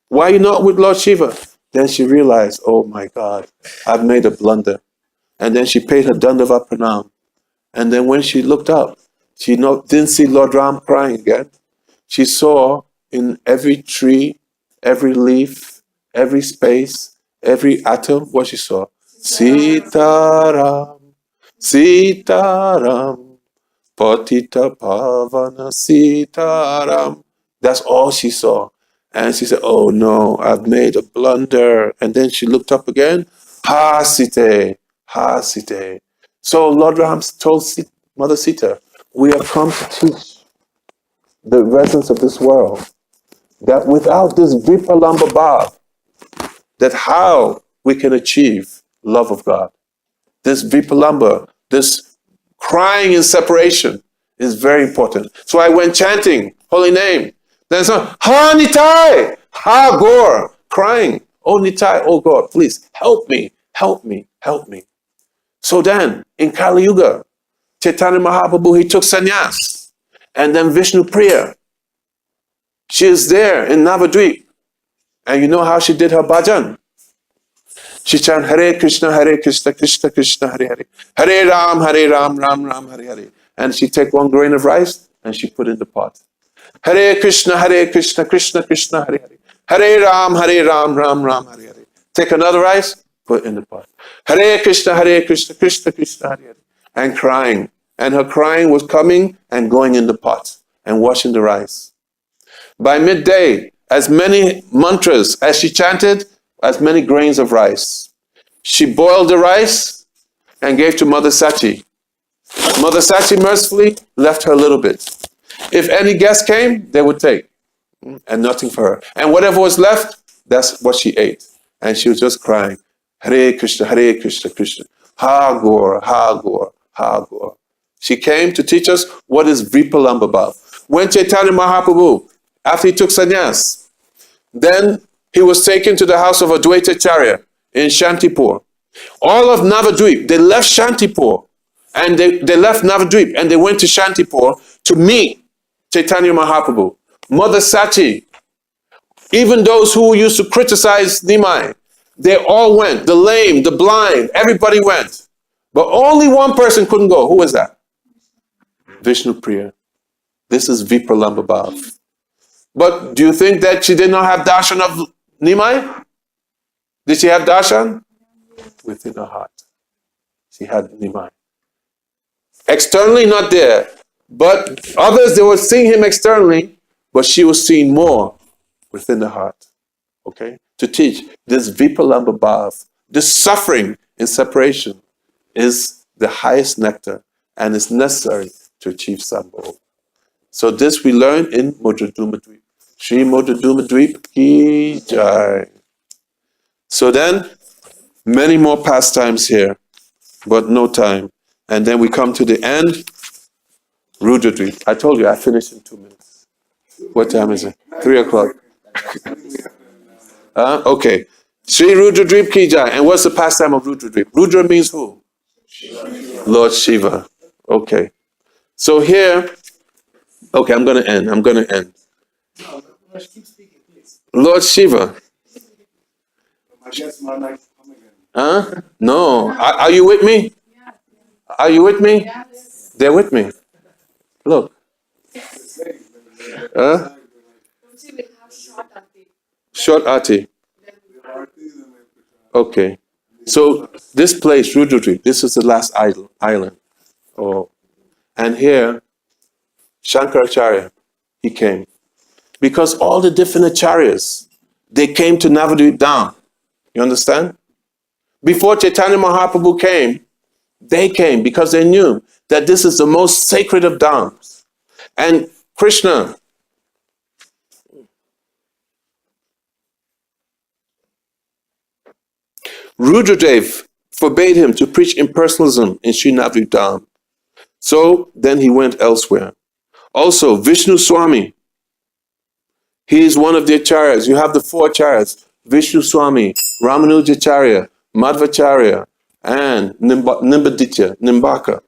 Why are you not with Lord Shiva? Then she realized, oh my God, I've made a blunder. And then she paid her Dandavat Pranam. And then when she looked up, she didn't see Lord Ram crying again. She saw in every tree, every leaf, every space, every atom, what she saw? Sitaram, Sitaram, Patita Pavana Sitaram. That's all she saw. And she said, oh no, I've made a blunder. And then she looked up again, Ha Site, Ha Site. So Lord Ram told Mother Sita, we have come to teach the residents of this world that without this Vipralamba Bhav, that how we can achieve love of God. This Vipralamba, this crying in separation is very important. So I went chanting holy name. Then it's Ha Nitai, Ha Gaur, crying, oh Nitai, oh God, please help me, help me, help me. So then in Kali Yuga, Chaitanya Mahaprabhu, he took sannyas. And then Vishnu Priya, she is there in Navadvip. And you know how she did her bhajan? She chanted Hare Krishna, Krishna Krishna, Hare Hare. Hare Ram, Ram Ram, Hare Hare. And she take one grain of rice and she put in the pot. Hare Krishna, Krishna Krishna, Hare Hare. Hare Ram, Ram Ram, Hare Hare. Take another rice, put in the pot. Hare Krishna, Krishna Krishna, Hare Hare. And crying. And her crying was coming and going in the pot and washing the rice. By midday, as many mantras as she chanted, as many grains of rice. She boiled the rice and gave to Mother Sati. Mother Sachi mercifully left her a little bit. If any guest came, they would take. And nothing for her. And whatever was left, that's what she ate. And she was just crying. Hare Krishna, Hare Krishna, Krishna. Ha Gora, Ha Gora, Ha Gora. She came to teach us what is Vipalamba Bhav. When Chaitanya Mahaprabhu, after he took sannyas, then he was taken to the house of Advaita Acharya in Shantipur. All of Navadvip, they left Shantipur and they left Navadvip and they went to Shantipur to meet Chaitanya Mahaprabhu. Mother Sachi, even those who used to criticize Nimai, they all went. The lame, the blind, everybody went. But only one person couldn't go. Who was that? Vishnu Priya. This is Vipralamba Bhav. But do you think that she did not have darshan of Nimai? Did she have darshan? Within her heart. She had Nimai. Externally, not there. But others, they were seeing him externally, but she was seeing more within the heart. Okay? To teach this Vipalamba Bhav, this suffering in separation is the highest nectar and is necessary to achieve Sambhog. So this we learn in Mojaduma Dweep. Shri Mojaduma Dweep ki jai. So then, many more pastimes here, but no time. And then we come to the end, Rudra Dweep. I told you I finished in 2 minutes. What time is it? 3 o'clock. Okay. Shri Rudra Dweep ki jai. And what's the pastime of Rudra Dweep? Rudra means who? Lord Shiva. Okay. So here, okay, I'm going to end. Keep speaking, please. Lord Shiva. I guess my night come again. Huh? No. Are you with me? Are you with me? They're with me. Look. Huh? Don't you have short aarti? Short Ati. Okay. So this place, Rudradweep, this is the last island. Oh. And here, Shankaracharya, he came. Because all the different acharyas, they came to Navadvip Dham. You understand? Before Chaitanya Mahaprabhu came, they came because they knew that this is the most sacred of dhams. And Krishna, Rudradev forbade him to preach impersonalism in Sri Navadvip Dham. So then he went elsewhere. Also, Vishnu Swami, he is one of the acharyas. You have the 4 acharyas, Vishnu Swami, Ramanujacharya, Madhvacharya, and Nimbaka.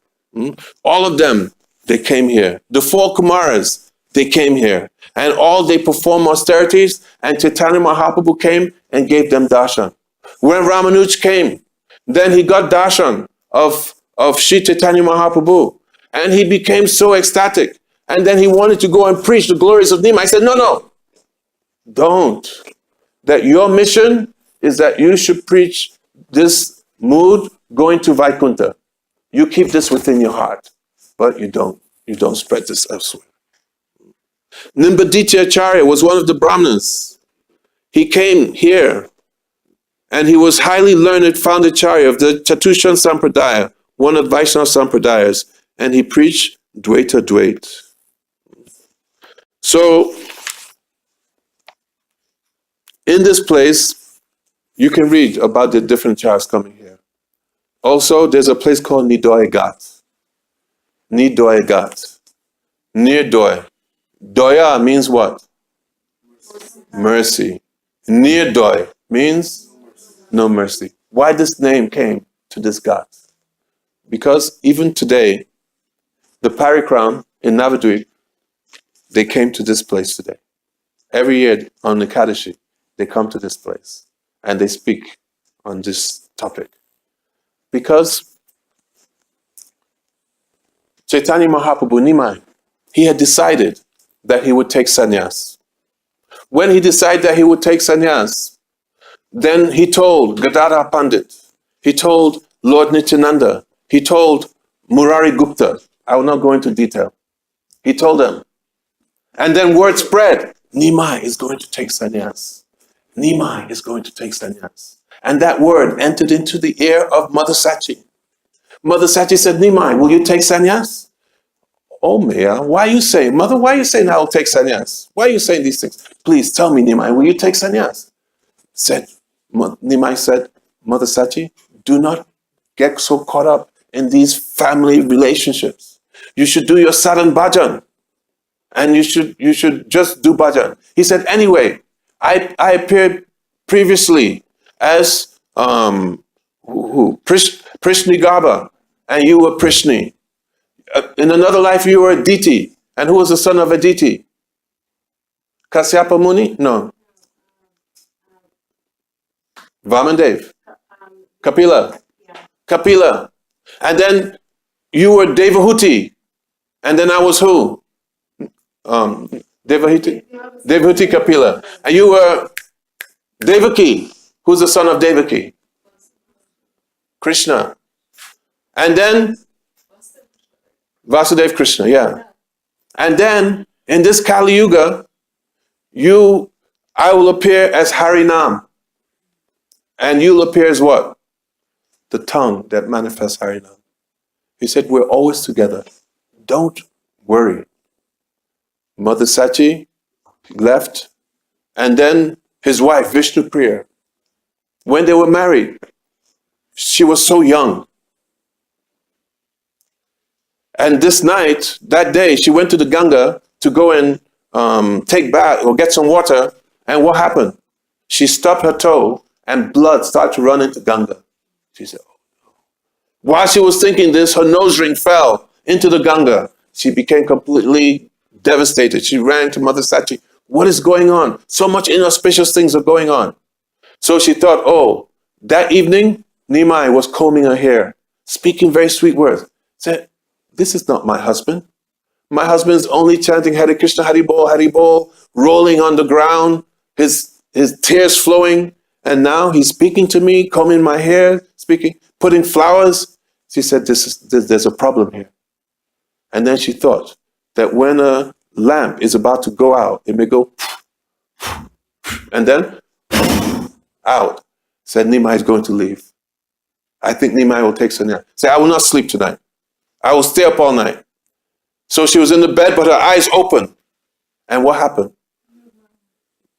All of them, they came here. The 4 Kumaras, they came here. And all they performed austerities, and Chaitanya Mahaprabhu came and gave them darshan. When Ramanuj came, then he got darshan of Sri Chaitanya Mahaprabhu. And he became so ecstatic. And then he wanted to go and preach the glories of Nima. I said, no, don't. That your mission is that you should preach this mood going to Vaikuntha. You keep this within your heart, but you don't spread this elsewhere. Nimbaditya Acharya was one of the Brahmanas. He came here, and he was highly learned foundacharya of the Chatushan Sampradaya, one of Vaishnava Sampradayas, and he preached Dvaita Dvait. So, in this place, you can read about the different chars coming here. Also, there's a place called Nidoy Ghat. Nidoy Ghat. Near Doy. Doya means what? Mercy. Near Doy means no mercy. Why this name came to this Ghat? Because even today, the Parikram in Navadvip, they came to this place today. Every year on Ekadashi, they come to this place and they speak on this topic. Because Chaitanya Mahaprabhu Nimai, he had decided that he would take sannyas. When he decided that he would take sannyas, then he told Gadadhar Pandit, he told Lord Nityananda, he told Murari Gupta, I will not go into detail. He told them. And then word spread, Nimai is going to take sannyas. Nimai is going to take sannyas. And that word entered into the ear of Mother Sachi. Mother Sachi said, Nimai, will you take sannyas? Oh, Maya, why are you saying, Mother, why are you saying I will take sannyas? Why are you saying these things? Please tell me, Nimai, will you take sannyas? Nimai said, Mother Sachi, do not get so caught up in these family relationships. You should do your sadhan bhajan, and you should just do bhajan. He said, anyway, I appeared previously as Prishnigarbha, and you were Prishni. In another life, you were Aditi. And who was the son of Aditi? Kasyapa Muni? No. Vamandev. Kapila. Kapila. And then you were Devahuti. And then I was who? Devahuti Kapila. And you were Devaki. Who's the son of Devaki? Krishna. And then Vasudev Krishna, yeah. And then in this Kali Yuga, I will appear as Harinam. And you'll appear as what? The tongue that manifests Harinam. He said, we're always together. Don't worry. Mother Sachi left, and then his wife, Vishnu Priya, when they were married, she was so young. And this night, that day, she went to the Ganga to go and take bath or get some water. And what happened? She stubbed her toe and blood started to run into Ganga. She said, oh no. While she was thinking this, her nose ring fell into the Ganga. She became completely devastated. She ran to Mother Sachi. What is going on? So much inauspicious things are going on. So she thought, oh, that evening, Nimai was combing her hair, speaking very sweet words. Said, this is not my husband. My husband is only chanting Hare Krishna, Hari Bol, rolling on the ground, his tears flowing. And now he's speaking to me, combing my hair, speaking, putting flowers. She said, there's a problem here. And then she thought that when a lamp is about to go out, it may go, and then out. Said, Nimai is going to leave. I think Nimai will take sannyas. Say, I will not sleep tonight. I will stay up all night. So she was in the bed, but her eyes open. And what happened?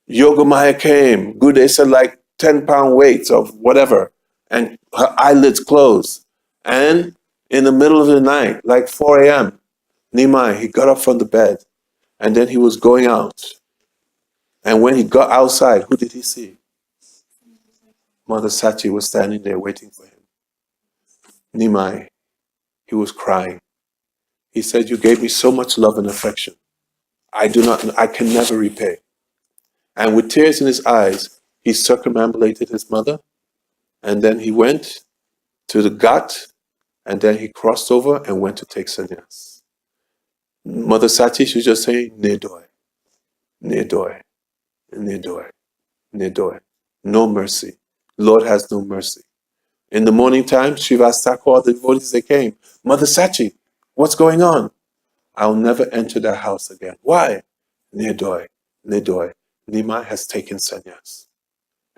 Yogamaya came. Gude said like 10-pound weights of whatever. And her eyelids closed. And in the middle of the night, like 4 a.m., Nimai, he got up from the bed. And then he was going out. And when he got outside, who did he see? Mother Sachi was standing there waiting for him. Nimai, he was crying. He said, you gave me so much love and affection. I can never repay. And with tears in his eyes, he circumambulated his mother. And then he went to the Ghat. And then he crossed over and went to take sannyas. Mother Sachi, she was just saying, Nedoi, Nedoi, Nedoi, Nedoi. No mercy. Lord has no mercy. In the morning time, Srivas Thakur, the devotees, they came. Mother Sachi, what's going on? I'll never enter that house again. Why? Nedoi, Nedoi. Nimai has taken sannyas.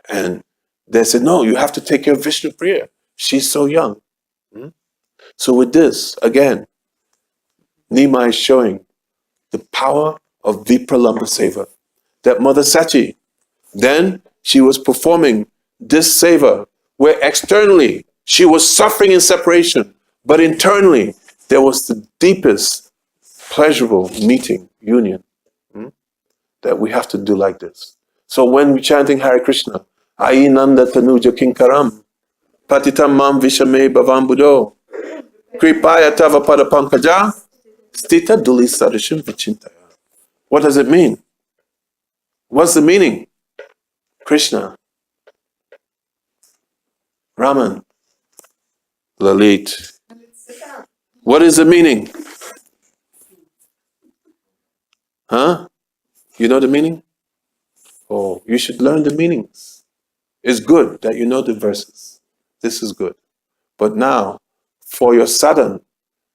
And they said, no, you have to take care of Vishnu Priya. She's so young. So with this, again, Nimai is showing the power of Vipralambha Seva. That Mother Sachi, then she was performing this seva where externally she was suffering in separation, but internally there was the deepest pleasurable meeting, union, that we have to do like this. So when we're chanting Hare Krishna, Ayi Nanda Tanuja Kinkaram, Patitam Mam Vishame Bhavam Buddho, Kripaya Tava Pada Pankaja, Stita Duli Sadashim Vichintaya. What does it mean? What's the meaning? Krishna, Raman, Lalit. What is the meaning? Huh? You know the meaning? Oh, you should learn the meanings. It's good that you know the verses. This is good. But now, for your sadhan,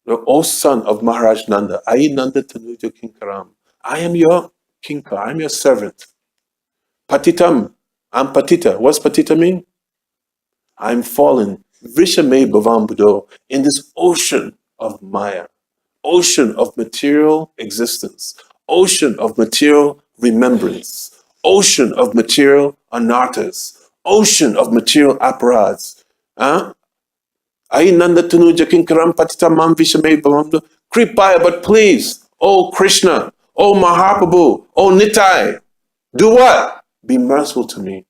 O son of Maharaj Nanda, Ayi Nanda Tanuja Kinkaram, I am your kinkar, I am your servant. Patitam, I'm patita. What's patita mean? I'm fallen Vishame Bhavam Buddho, in this ocean of Maya, ocean of material existence, ocean of material remembrance, ocean of material anarthas, ocean of material apparats. Huh? Ainanda Tanuja Kinkaram Patita Mam Vishame Bhavam Buddho. Kripaya, but please, oh Krishna, oh Mahaprabhu, oh Nitai, do what? Be merciful to me.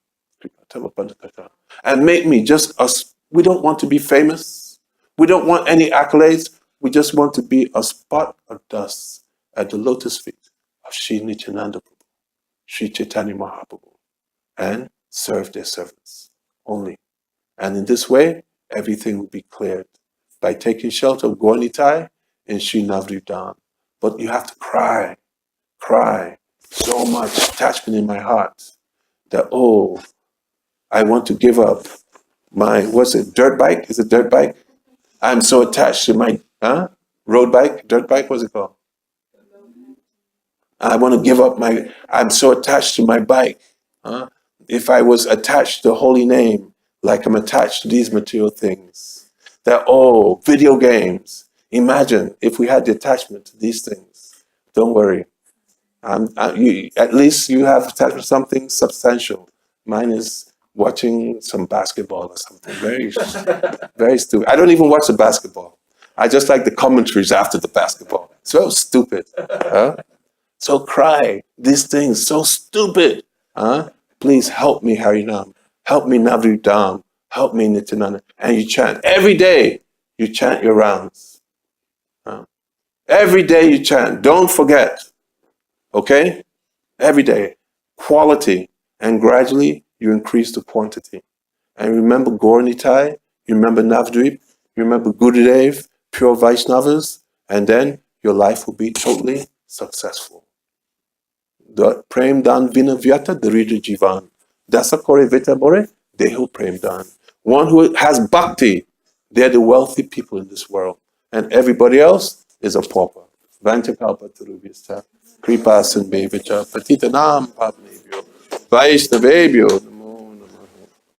And make me just us. We don't want to be famous. We don't want any accolades. We just want to be a spot of dust at the lotus feet of Sri Nityananda Prabhu, Sri Chaitanya Mahaprabhu, and serve their servants only. And in this way, everything will be cleared by taking shelter of Gaurnitai and Sri Navridan. But you have to cry, so much attachment in my heart that, oh, I want to give up my, what's it, dirt bike? Is it dirt bike? I'm so attached to my, road bike, dirt bike, what's it called? I want to give up my, I'm so attached to my bike. If I was attached to the holy name, like I'm attached to these material things, that, oh, video games. Imagine if we had the attachment to these things. Don't worry. At least you have attachment to something substantial. Mine is watching some basketball or something. Very, very stupid. I don't even watch the basketball. I just like the commentaries after the basketball. So stupid. So cry. These things, so stupid. Please help me, Harinam. Help me, Navridam. Help me, Nityananda. And you chant. Every day, you chant your rounds. Every day you chant. Don't forget. Okay? Every day. Quality. And gradually, you increase the quantity. And remember Gaurnitai, you remember Navadvip, you remember Gurudev, pure Vaishnavas, and then your life will be totally successful. Prem dan vina vyata darida jivan. Dasa kore vita bore, dehu prem dan. One who has bhakti, they're the wealthy people in this world. And everybody else is a pauper. Vantakalpa turubhyasta, kripa sandbevacha, patitanam pavnebhyo, vaishnavebhyo,